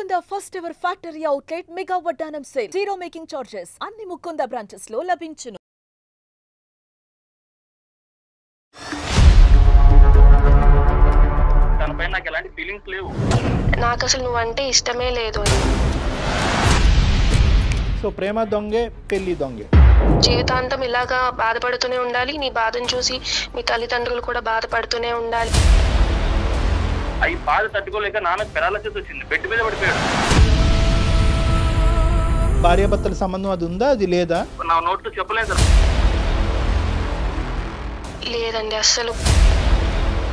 Mukunda first ever factory outlet mega వడ్డానం sale. Zero making charges అన్ని Mukunda branches లో లభించును. తనపై నాకు ఎలాంటి ఫీలింగ్స్ లేవు. నాకు అసలు నువ్వంటే ఇష్టమే లేదు. సో ప్రేమ దొంగే పెళ్లి దొంగే. జీవితాంతం ఇలాగా బాధపడుతూనే ఉండాలి. నీ బాధను చూసి మీ తల్లిదండ్రులు కూడా బాధపడుతూనే ఉండాలి. అవి బాధ తట్టుకోలేక నాన్నకు పెరాలసిస్ వచ్చింది, బెడ్ మీద పడిపోయాడు. భార్యాభర్తల సంబంధం అది ఉందా, అది లేదా? నా నోట్లో చెప్పలేదు సార్. లేదండి, అస్సలు.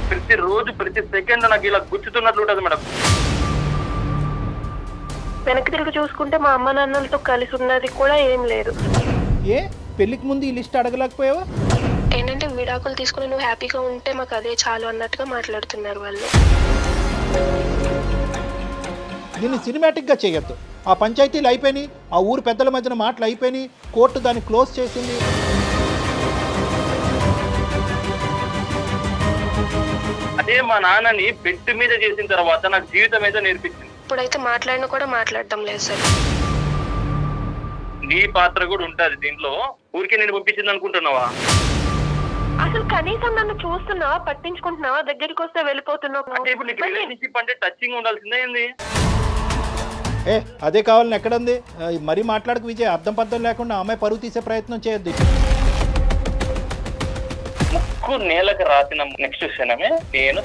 ప్రతి రోజు ప్రతి సెకండ్ నాకు ఇలా గుచ్చుతున్నట్లు ఉంటుంది మేడం. వెనక్కి తిరిగి చూసుకుంటే మా అమ్మ నాన్నలతో కలిసి ఉన్నది కూడా ఏం లేదు. ఏ పెళ్లికి ముందు ఈ లిస్ట్ అడగలేకపోయావా? ఏంటంటే విడాకులు తీసుకుని నువ్వు హ్యాపీగా ఉంటే మాకు అదే చాలు అన్నట్టుగా మాట్లాడుతున్నారు వాళ్ళు. దీన్ని సినిమాటిక్గా చేయొద్దు. ఆ పంచాయతీలు అయిపోయినాయి, ఆ ఊరు పెద్దల మధ్యన మాటలు అయిపోయినాయి, కోర్టు దాన్ని క్లోజ్ చేసింది. అదే మా నాన్నని బెడ్ మీద చేసిన తర్వాత నాకు జీవితం అయితే నేర్పించింది. ఇప్పుడైతే మాట్లాడినా కూడా మాట్లాడటం లేదు సార్. నీ పాత్ర కూడా ఉంటది దీంట్లో. ఊరికే నేను పంపించింది అనుకుంటున్నావా? అసలు కనీసం నన్ను చూస్తున్నావా, పట్టించుకుంటున్నావా, దగ్గరికి వస్తే వెళ్ళిపోతున్నావు. అంటే ఇప్పుడు నీకు రిలేషన్షిప్ అంటే టచింగ్ ఉండాల్సిందే ఏంది? ఏ అదే కావాలని ఎక్కడుంది? మరీ మాట్లాడకు విజయ్. అర్థం పర్థం లేకుండా అమ్మాయి పరువు తీసే ప్రయత్నం చేయొద్దు. ముక్కు నేలకు రాసిన నెక్స్ట్ క్షణమే నేను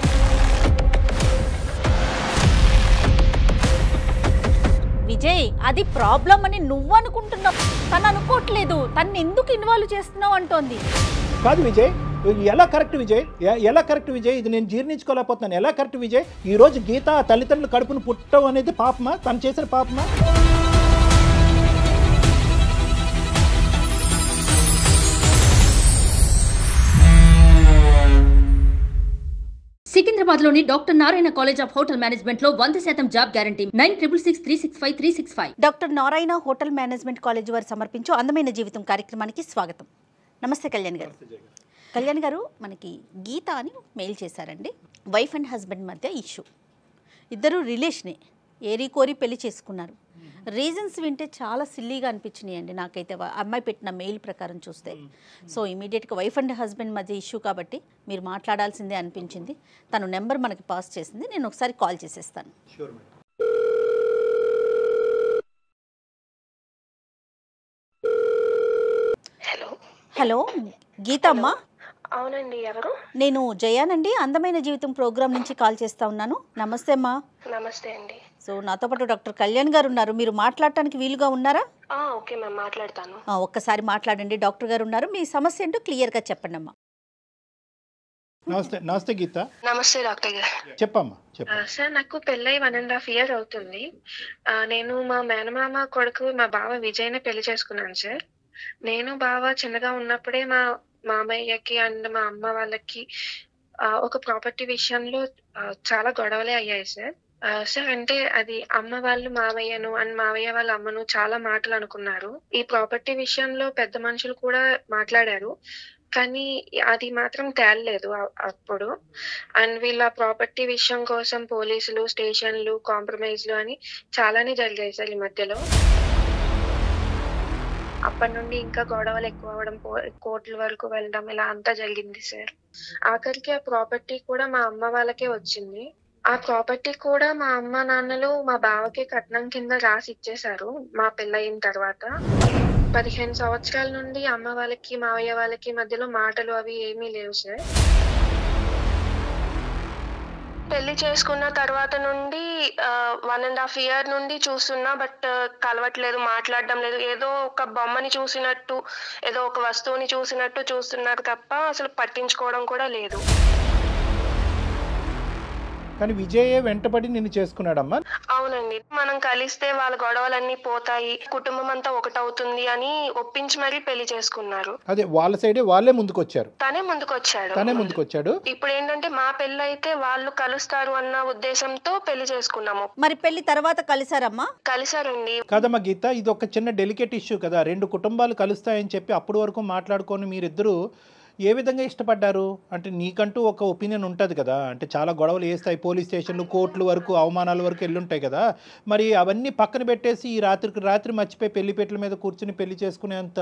విజయ్, అది ప్రాబ్లం అని నువ్వు అనుకుంటున్నావు, తను అనుకోవట్లేదు. తను ఎందుకు ఇన్వాల్వ్ చేస్తున్నావు అంటోంది. కాదు విజయ్, ఎలా కరెక్ట్ విజయ్? ఎలా కరెక్ట్ విజయ్? ఇది నేను జీర్ణించుకోలేకపోతున్నాను. ఎలా కరెక్ట్ విజయ్? ఈరోజు గీత తల్లిదండ్రులు కడుపును పుట్టడం అనేది పాపమా? తను చేసిన పాపమా? సికింద్రాబాద్లోని doctor Narayana college of hotel management లో 100% job guarantee. 966365 doctor Narayana hotel management college వారు సమర్పించు అందమైన జీవితం కార్యక్రమానికి స్వాగతం. నమస్తే కళ్యాణ్ గారు. కళ్యాణ్ గారు, మనకి గీత అని మెయిల్ చేశారండి. వైఫ్ అండ్ హస్బెండ్ మధ్య ఇష్యూ. ఇద్దరు రిలేషనే, ఏరి కోరి పెళ్లి చేసుకున్నారు. రీజన్స్ వింటే చాలా సిల్లీగా అనిపించినాయి అండి నాకైతే అమ్మాయి పెట్టిన మెయిల్ ప్రకారం చూస్తే. సో ఇమీడియట్గా వైఫ్ అండ్ హస్బెండ్ మధ్య ఇష్యూ కాబట్టి మీరు మాట్లాడాల్సిందే అనిపించింది. తను నెంబర్ మనకి పాస్ చేసింది, నేను ఒకసారి కాల్ చేసేస్తాను. హలో హలో గీత అమ్మా? అవునండి, ఎవరు? నేను జయానండి, అందమైన జీవితం ప్రోగ్రామ్ నుంచి కాల్ చేస్తా ఉన్నాను. నమస్తే అమ్మా. నమస్తే అండి. సో నాతో పాటు డాక్టర్ కళ్యాణ్ గారు ఉన్నారు. మీరు మాట్లాడటానికి వీలుగా ఉన్నారా? ఓకే మ్యామ్, మాట్లాడతాను. ఒక్కసారి మాట్లాడండి. డాక్టర్ గారు ఉన్నారు, మీ సమస్య ఏంటో క్లియర్గా చెప్పండి అమ్మా. నమస్తే. నమస్తే గీత. నమస్తే డాక్టర్ గారు. చెప్పమ్మా. సార్, నాకు పెళ్ళై 1.5 years అవుతుంది. నేను మా మేనమామ కొడుకు మా బావ విజయ్ని పెళ్లి చేసుకున్నాను సార్. నేను బావ చిన్నగా ఉన్నప్పుడే మా మామయ్యకి అండ్ మా అమ్మ వాళ్ళకి ఒక ప్రాపర్టీ విషయంలో చాలా గొడవలే అయ్యాయి సార్. సార్, అంటే అది అమ్మ వాళ్ళు మావయ్యను అండ్ మావయ్య వాళ్ళ అమ్మను చాలా మాటలు అనుకున్నారు. ఈ ప్రాపర్టీ విషయంలో పెద్ద మనుషులు కూడా మాట్లాడారు, కానీ అది మాత్రం తేలలేదు అప్పుడు. అండ్ వీళ్ళ ప్రాపర్టీ విషయం కోసం పోలీసులు, స్టేషన్లు, కాంప్రమైజ్లు అని చాలానే జరిగాయి సార్ ఈ మధ్యలో. అప్పటి నుండి ఇంకా గొడవలు ఎక్కువ అవడం, కోర్టుల వరకు వెళ్ళడం, ఇలా అంతా జరిగింది సార్. ఆఖరికి ఆ ప్రాపర్టీ కూడా మా అమ్మ వాళ్ళకే వచ్చింది. ఆ ప్రాపర్టీ కూడా మా అమ్మ నాన్నలు మా బావకి కట్నం కింద రాసి ఇచ్చేశారు మా పెళ్ళయిన తర్వాత. 15 సంవత్సరాల నుండి అమ్మ వాళ్ళకి మావయ్య వాళ్ళకి మధ్యలో మాటలు అవి ఏమీ లేవు సార్. పెళ్లి చేసుకున్న తర్వాత నుండి 1.5 year నుండి చూస్తున్నా, బట్ కలవట్లేదు, మాట్లాడడం లేదు. ఏదో ఒక బొమ్మని చూసినట్టు, ఏదో ఒక వస్తువుని చూసినట్టు చూస్తున్నారు తప్ప అసలు పట్టించుకోవడం కూడా లేదు. కానీ విజయే వెంటబడి నిన్ను చేసుకున్నాడమ్మా? అవునండి, మనం కలిస్తే వాళ్ళ గొడవలన్నీ పోతాయి, కుటుంబం అంతా ఒకటవుతుంది అని ఒప్పించి మరీ పెళ్లి చేసుకున్నారు. అదే వాళ్ళ సైడే వాళ్ళే ముందుకొచ్చారు. తనే ముందుకొచ్చాడు. ఇప్పుడు ఏంటంటే మా పెళ్లి అయితే వాళ్ళు కలుస్తారు అన్న ఉద్దేశంతో పెళ్లి చేసుకున్నాము. మరి పెళ్లి తర్వాత కలిసారమ్మా? కలిసారండి. కాదమ్మా గీత, ఇది ఒక చిన్న డెలికేట్ ఇష్యూ కదా. రెండు కుటుంబాలు కలుస్తాయని చెప్పి అప్పటి వరకు మాట్లాడుకొని మీరిద్దరూ ఏ విధంగా ఇష్టపడ్డారు? అంటే నీకంటూ ఒక ఒపీనియన్ ఉంటుంది కదా, అంటే చాలా గొడవలు వేస్తాయి, పోలీస్ స్టేషన్లు, కోర్టుల వరకు, అవమానాల వరకు వెళ్ళుంటాయి కదా, మరి అవన్నీ పక్కన పెట్టేసి ఈ రాత్రికి రాత్రి మర్చిపోయి పెళ్లిపేటల మీద కూర్చుని పెళ్లి చేసుకునేంత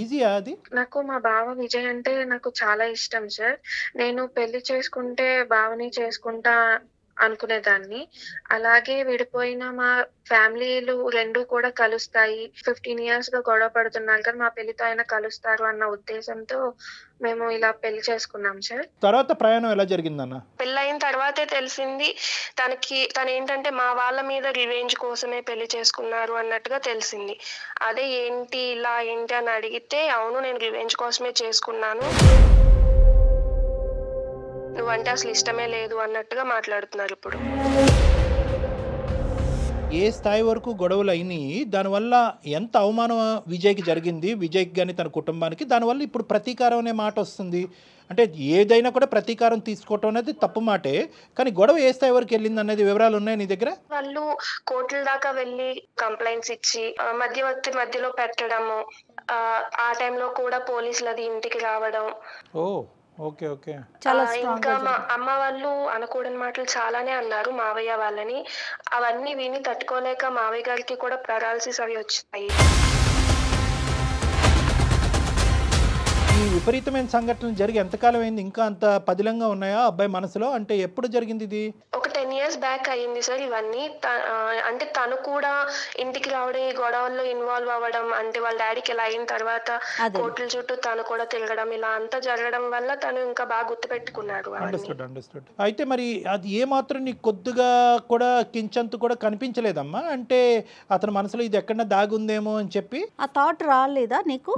ఈజీయా అది? నాకు మా బావ విజయ్ అంటే నాకు చాలా ఇష్టం సార్. నేను పెళ్లి చేసుకుంటే బావని చేసుకుంటా అనుకునేదాన్ని. అలాగే విడిపోయిన మా ఫ్యామిలీలు రెండు కూడా కలుస్తాయి. 15 years గా గొడవ పడుతున్నారు కానీ మా పెళ్లితో అయినా కలుస్తారు అన్న ఉద్దేశంతో మేము ఇలా పెళ్లి చేసుకున్నాం సార్. తర్వాత ప్రయాణం ఎలా జరిగిందన్న? పెళ్ళైన తర్వాతే తెలిసింది తను ఏంటంటే మా వాళ్ళ మీద రివెంజ్ కోసమే పెళ్లి చేసుకున్నారు అన్నట్టుగా తెలిసింది. అదే ఏంటి ఇలా ఏంటి అని అడిగితే, అవును నేను రివెంజ్ కోసమే చేసుకున్నాను, నువ్వంటే అసలు ఇష్టమే లేదు అన్నట్టుగా మాట్లాడుతున్నారు ఇప్పుడు. ఏ స్థాయి వరకు గొడవలు అయినాయి, దానివల్ల ఎంత అవమానం విజయ్కి జరిగింది, విజయ్కి కానీ తన కుటుంబానికి, దానివల్ల ఇప్పుడు ప్రతీకారం అనే మాట వస్తుంది. అంటే ఏదైనా కూడా ప్రతీకారం తీసుకోవటం అనేది తప్పు మాటే, కానీ గొడవ ఏ స్థాయి వరకు వెళ్ళింది అనేది వివరాలు ఉన్నాయి నీ దగ్గర? వాళ్ళు కోర్టుల దాకా వెళ్ళి కంప్లైంట్స్ ఇచ్చి మధ్యవర్తి మధ్యలో పెట్టడము, ఆ టైంలో కూడా పోలీసులది ఇంటికి రావడం. Okay okay. ఇంకా మా అమ్మ వాళ్ళు అనకూడని మాటలు చాలానే అన్నారు మావయ్య వాళ్ళని. అవన్నీ విని తట్టుకోలేక మావయ్య గారికి కూడా పెరాలసిస్ అవి వచ్చాయి. ఈ విపరీతమైన సంఘటనలు జరిగి ఎంతకాలం అయింది? ఇంకా అంత పదిలంగా ఉన్నాయా అబ్బాయి మనసులో? అంటే ఎప్పుడు జరిగింది ఇది? ఒక 10 years బ్యాక్ అయ్యింది సార్ ఇవన్నీ. అంటే తను కూడా ఇంటికి రావడం, ఈ గొడవల్లో ఇన్వాల్వ్ అవ్వడం, అంటే వాళ్ళ డాడీకి ఇలా అయిన తర్వాత కోర్టుల చుట్టూ తను కూడా తిరగడం, ఇలా అంతా జరగడం వల్ల తను ఇంకా బాగా గుర్తు పెట్టుకున్నాడు. అండర్స్టూడ్. అయితే మరి అది ఏ మాత్రం నీకు కొద్దిగా కూడా కించంతు కూడా కనిపించలేదమ్మా? అంటే అతని మనసులో ఇది ఎక్కడన్నా దాగుందేమో అని చెప్పి ఆ థాట్ రాలేదా నీకు?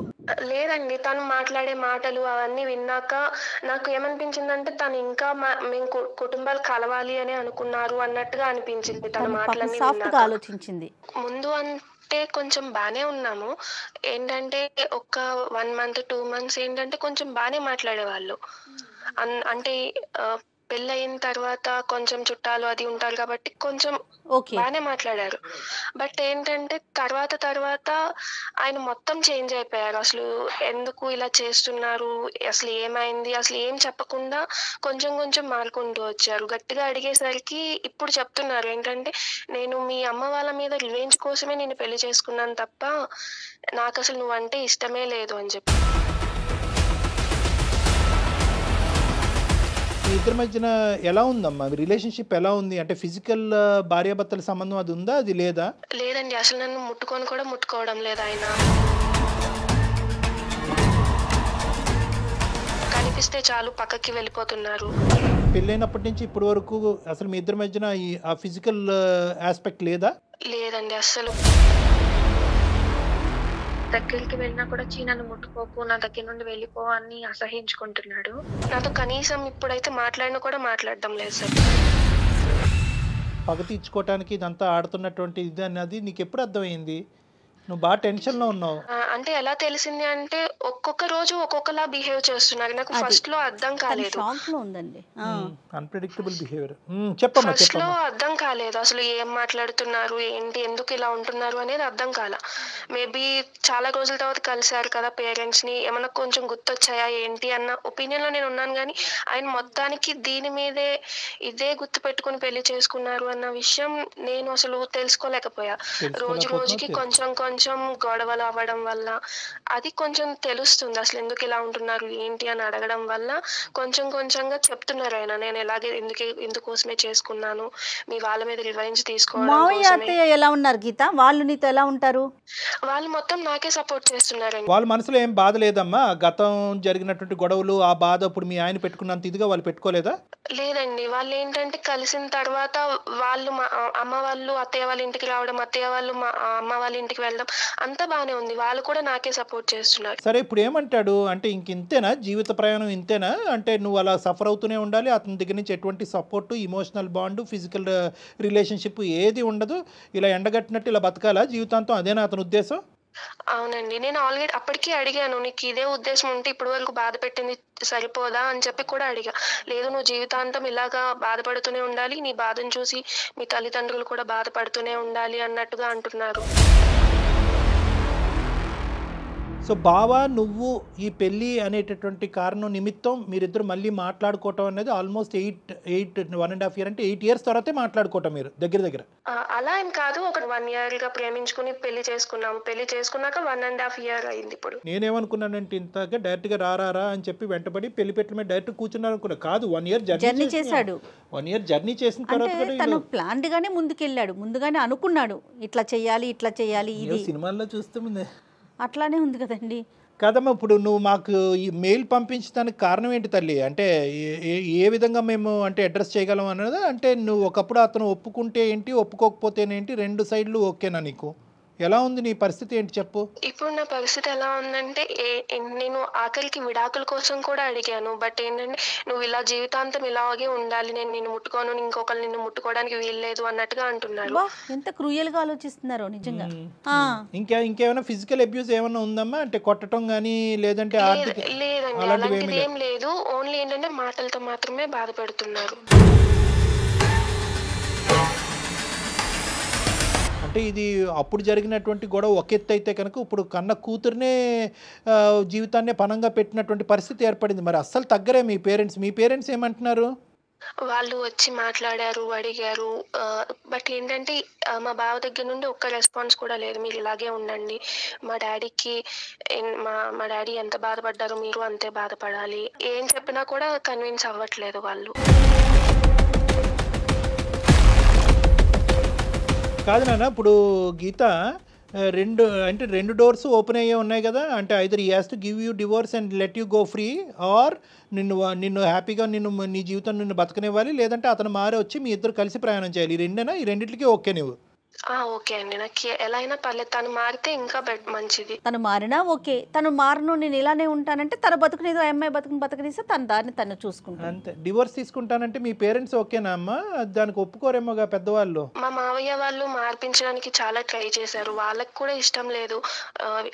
లేదండి, తను మాట్లాడే మాటలు అవన్నీ విన్నాక నాకు ఏమనిపించిందంటే తను ఇంకా మేము కుటుంబాలు కలవాలి అని అనుకున్నారు అన్నట్టుగా అనిపించింది తన మాటలన్నీ ఆలోచించింది. ముందు అంటే కొంచెం బానే ఉన్నాము, ఏంటంటే ఒక 1 month 2 months ఏంటంటే కొంచెం బానే మాట్లాడేవాళ్ళు. అంటే పెళ్ళి అయిన తర్వాత కొంచెం చుట్టాలు అది ఉంటారు కాబట్టి కొంచెం బానే మాట్లాడారు. బట్ ఏంటంటే తర్వాత ఆయన మొత్తం చేంజ్ అయిపోయారు. అసలు ఎందుకు ఇలా చేస్తున్నారు, అసలు ఏమైంది, అసలు ఏం చెప్పకుండా కొంచెం మారుకుంటూ వచ్చారు. గట్టిగా అడిగేసరికి ఇప్పుడు చెప్తున్నారు ఏంటంటే, నేను మీ అమ్మ వాళ్ళ మీద రివెంజ్ కోసమే నేను పెళ్లి చేసుకున్నాను తప్ప నాకు అసలు నువ్వంటే ఇష్టమే లేదు అని చెప్పి. మీ ఇద్దరి మధ్యన ఎలా ఉందమ్మా రిలేషన్షిప్? ఎలా ఉంది? అంటే ఫిజికల్ భార్యాభర్తల సంబంధం అది ఉందా, అది లేదా? లేదండి, అసలు నన్ను ముట్టుకొని కూడా ముట్టుకోవడం లేదు ఆయన. కనిపిస్తే చాలు పక్కకి వెళ్ళిపోతున్నారు. పెళ్ళైనప్పటి నుంచి ఇప్పటి వరకు అసలు మీ ఇద్దరి మధ్యన ఆ ఫిజికల్ ఆస్పెక్ట్ లేదా? లేదండి, అసలు. దగ్గరికి వెళ్ళినా కూడా నన్ను ముట్టుకోకు, నా దగ్గర నుండి వెళ్ళిపో అని అసహించుకుంటున్నాడు. నాతో కనీసం ఇప్పుడైతే మాట్లాడినా కూడా మాట్లాడడం లేదు సార్. పగ తీర్చుకోవటానికి ఇదంతా ఆడుతున్నటువంటి ఇది అన్నది నీకు ఎప్పుడు అర్థమైంది? నువ్వు బాగా టెన్షన్లో ఉన్నావు. అంటే ఎలా తెలిసింది అంటే ఒక్కొక్క రోజు ఒక్కొక్కలా బిహేవ్ చేస్తున్నారు. నాకు ఫస్ట్ లో అర్థం కాలేదు. Unpredictable behaviour. చెప్పమ్మా. ఫస్ట్ లో అర్థం కాలేదు అసలు ఏం మాట్లాడుతున్నారు, ఏంటి, ఎందుకు ఇలా ఉంటున్నారు అనేది అర్థం కాల. మేబీ చాలా రోజుల తర్వాత కలిసారు కదా పేరెంట్స్ ని, ఏమన్నా కొంచెం గుర్తొచ్చాయా ఏంటి అన్న ఒపీనియన్ లో నేను ఉన్నాను. కానీ ఆయన మొత్తానికి దీని మీదే ఇదే గుర్తు పెట్టుకుని పెళ్లి చేసుకున్నారు అన్న విషయం నేను అసలు తెలుసుకోలేకపోయా. రోజుకి కొంచెం గొడవలు అవ్వడం వల్ల అది కొంచెం తెలుస్తుంది అసలు ఎందుకు ఇలా ఉంటున్నారు ఏంటి అని అడగడం వల్ల కొంచెంగా చెప్తున్నారు ఆయన, నేను ఎలాగే ఎందుకోసమే చేసుకున్నాను, మీ వాళ్ళ మీద రివెంజ్ తీసుకోవడం. మావయ్య అత్తయ్య ఎలా ఉన్నారు గీత? వాళ్ళు నీతో ఎలా ఉంటారు? వాళ్ళు మొత్తం నాకే సపోర్ట్ చేస్తున్నారండి. వాళ్ళ మనసులో ఏం బాధ లేదమ్మా? గతం జరిగినటువంటి గొడవలు, ఆ బాధ ఇప్పుడు మీ ఆయన పెట్టుకున్నంత ఇదిగా వాళ్ళు పెట్టుకోలేదా? లేదండి, వాళ్ళు ఏంటంటే కలిసిన తర్వాత వాళ్ళు మా అమ్మ వాళ్ళు అత్తయ్య వాళ్ళ ఇంటికి రావడం, అత్తయ్య వాళ్ళు మా అమ్మ వాళ్ళ ఇంటికి వెళ్ళడం అంతా బానే ఉంది. వాళ్ళు కూడా నాకే సపోర్ట్ చేస్తున్నారు. సరే, ఇప్పుడు ఏమంటాడు అంటే ఇంతేనా జీవిత ప్రయాణం, ఇంతేనా అంటే నువ్వు అలా సఫర్ అవుతూనే ఉండాలి, అతని దగ్గర నుంచి ఎటువంటి support, emotional bond, physical relationship ఏది ఉండదు, ఇలా ఎండగట్టినట్టు ఇలా బతకాలా జీవితాంతం? అదేనా అతని ఉద్దేశం? అవునండి, నేను ఆల్రెడీ అప్పటికీ అడిగాను, నీకు ఇదే ఉద్దేశం ఉంటే ఇప్పటి వరకు బాధ పెట్టింది సరిపోదా అని చెప్పి కూడా అడిగా. లేదు, నువ్వు జీవితాంతం ఇలాగా బాధపడుతూనే ఉండాలి, నీ బాధను చూసి మీ తల్లిదండ్రులు కూడా బాధపడుతూనే ఉండాలి అన్నట్టుగా అంటున్నారు. సో బావా నువ్వు ఈ పెళ్ళి అనేటటువంటి కారణం నిమిత్తం మీరిద్దరు మళ్ళీ మాట్లాడుకోవటం అనేది ఆల్మోస్ట్ 1.5 year అంటే 8 years తర్వాతే మాట్లాడుకోవటం మీరు దగ్గర అలా ఏం కాదు, ఒక 1 year గా ప్రేమించుకుని పెళ్లి చేసుకున్నాం. పెళ్లి చేసుకున్నాక 1.5 year అయింది. ఇప్పుడు నేనేమనుకున్నానంటే ఇంతగా డైరెక్ట్గా రారా అని చెప్పి వెంటబడి పెళ్లి పెట్టల మీద డైరెక్ట్ కూర్చున్నారు అనుకున్నా. కాదు 1 year జర్నీ చేశాడు. 1 year జర్నీ చేసిన తర్వాత అంటే తను ప్లాన్డ్ గానే ముందుకెళ్ళాడు, ముందుగానే అనుకున్నాడు ఇట్లా చేయాలి ఇది సినిమాల్లో చూస్తుంది అట్లానే ఉంది కదండి. కాదమ్మా, ఇప్పుడు నువ్వు మాకు ఈ మెయిల్ పంపించడానికి కారణం ఏంటి తల్లి? అంటే ఏ విధంగా మేము అంటే అడ్రస్ చేయగలం అన్నది, అంటే నువ్వు ఒకప్పుడు అతను ఒప్పుకుంటే ఏంటి, ఒప్పుకోకపోతేనేంటి, 2 సైడ్లు ఓకేనా నీకు? ఎలా ఉంది నీ పరిస్థితి ఏంటి చెప్పు? ఇప్పుడు నా పరిస్థితి ఎలా ఉందంటే, నేను ఆఖరికి విడాకుల కోసం కూడా అడిగాను. బట్ ఏంటంటే, నువ్వు ఇలా జీవితాంతం ఇలాగే ఉండాలి, నేను నిన్ను ముట్టుకోను, ఇంకొకరు నిన్ను ముట్టుకోవడానికి వీల్లేదు అన్నట్టుగా అంటున్నారు. ఎంత క్రూయల్ గా ఆలోచిస్తున్నారో నిజంగా. ఇంకేమైనా ఫిజికల్ అబ్యూస్ ఏమైనా ఉందమ్మా? అంటే కొట్టడం గానీ లేదంటే లేదండి, అలాంటిది ఏం లేదు. ఓన్లీ ఏంటంటే మాటలతో మాత్రమే బాధ పెడుతున్నారు. అంటే ఇది అప్పుడు జరిగినటువంటి గొడవ ఒక ఎత్తు అయితే కనుక ఇప్పుడు కన్న కూతురునే జీవితాన్ని పణంగా పెట్టినటువంటి పరిస్థితి ఏర్పడింది. మరి అస్సలు తగ్గరే మీ పేరెంట్స్ ఏమంటున్నారు? వాళ్ళు వచ్చి మాట్లాడారు, అడిగారు. బట్ ఏంటంటే మా బావ దగ్గర నుండి ఒక్క రెస్పాన్స్ కూడా లేదు. మీరు ఇలాగే ఉండండి, మా డాడీకి మా డాడీ ఎంత బాధపడ్డారో మీరు అంతే బాధపడాలి. ఏం చెప్పినా కూడా కన్విన్స్ అవ్వట్లేదు వాళ్ళు. కాదు నాన్న, ఇప్పుడు గీత రెండు డోర్స్ ఓపెన్ అయ్యే ఉన్నాయి కదా. అంటే either he has to give you divorce and let you go free, or నిన్ను హ్యాపీగా నీ జీవితం నిన్ను బతకనివ్వాలి, లేదంటే అతను మారే వచ్చి మీ ఇద్దరు కలిసి ప్రయాణం చేయాలి. ఈ రెండేనా? ఈ రెండింటికి ఓకే నువ్వు? ఓకే అండి, నాకు ఎలా అయినా పర్లేదు. తను మారితే ఇంకా మంచిది. తను మారినా ఓకే, తను మారను నేను ఇలానే ఉంటానంటే తన బతుకునేదో అమ్మాయి బతుకునిస్తే తన దారిని తను చూసుకుంటాను అంతే. డివోర్స్ తీసుకుంటానంటే మీ పేరెంట్స్ ఓకేనా అమ్మా? దానికి ఒప్పుకోరేమోగా పెద్దవాళ్ళు. మా మావయ్య వాళ్ళు మార్పించడానికి చాలా ట్రై చేశారు. వాళ్ళకి కూడా ఇష్టం లేదు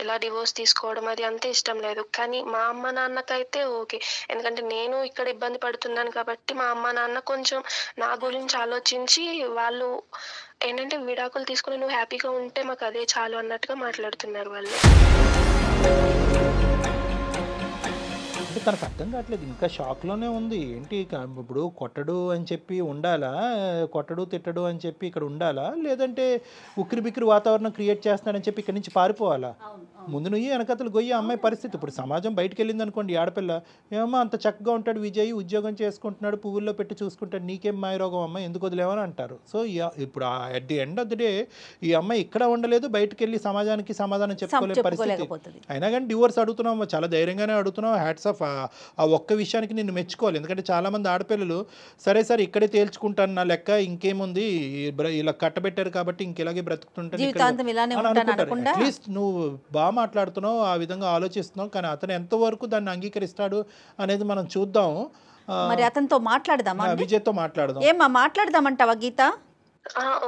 ఇలా డివోర్స్ తీసుకోవడం, అది అంతే ఇష్టం లేదు. కానీ మా అమ్మ నాన్నకైతే ఓకే, ఎందుకంటే నేను ఇక్కడ ఇబ్బంది పడుతున్నాను కాబట్టి మా అమ్మ నాన్న కొంచెం నా గురించి ఆలోచించి వాళ్ళు ఏంటంటే విడాకులు తీసుకుని నువ్వు హ్యాపీగా ఉంటే మాకు అదే చాలు అన్నట్టుగా మాట్లాడుతున్నారు వాళ్ళు. అంటే తనకు అర్థం కావట్లేదు, ఇంకా షాక్లోనే ఉంది. ఏంటి ఇప్పుడు కొట్టడు అని చెప్పి ఉండాలా, కొట్టడు తిట్టడు అని చెప్పి ఇక్కడ ఉండాలా, లేదంటే ఉక్కిరి బిక్కిరి వాతావరణం క్రియేట్ చేస్తున్నాడని చెప్పి ఇక్కడి నుంచి పారిపోవాలా? ముందు నువ్వు వెనకతలు గొయ్యి అమ్మాయి పరిస్థితి. ఇప్పుడు సమాజం బయటకు వెళ్ళింది అనుకోండి, ఆడపిల్ల ఏమో అంత చక్కగా ఉంటాడు విజయ్, ఉద్యోగం చేసుకుంటున్నాడు, పువ్వుల్లో పెట్టి చూసుకుంటాడు, నీకేం మాయరోగం అమ్మ, ఎందుకు వదిలేవని అంటారు. సో ఇప్పుడు at the end of the day ఈ అమ్మాయి ఇక్కడ ఉండలేదు, బయటకు వెళ్ళి సమాజానికి సమాధానం చెప్పుకోలేని పరిస్థితి. అయినా కానీ డివోర్స్ అడుగుతున్నావు, చాలా ధైర్యంగానే అడుగుతున్నావు. Hats off. ఆ ఒక్క విషయానికి నిన్ను మెచ్చుకోవాలి. ఎందుకంటే చాలామంది ఆడపిల్లలు సరే ఇక్కడే తేల్చుకుంటాను నా లెక్క, ఇంకేముంది ఇలా కట్టబెట్టారు కాబట్టి ఇంకెలాగే బ్రతుకుతుంటాను, అట్లీస్ట్ నువ్వు బాగా మాట్లాడుతున్నావు, ఆ విధంగా ఆలోచిస్తున్నావు. కానీ అతను ఎంతవరకు దాన్ని అంగీకరిస్తాడు అనేది మనం చూద్దాం. మరి అతనితో మాట్లాడదామా? విజయ్తో మాట్లాడదాం. ఏమా మాట్లాడదామంటావా గీత?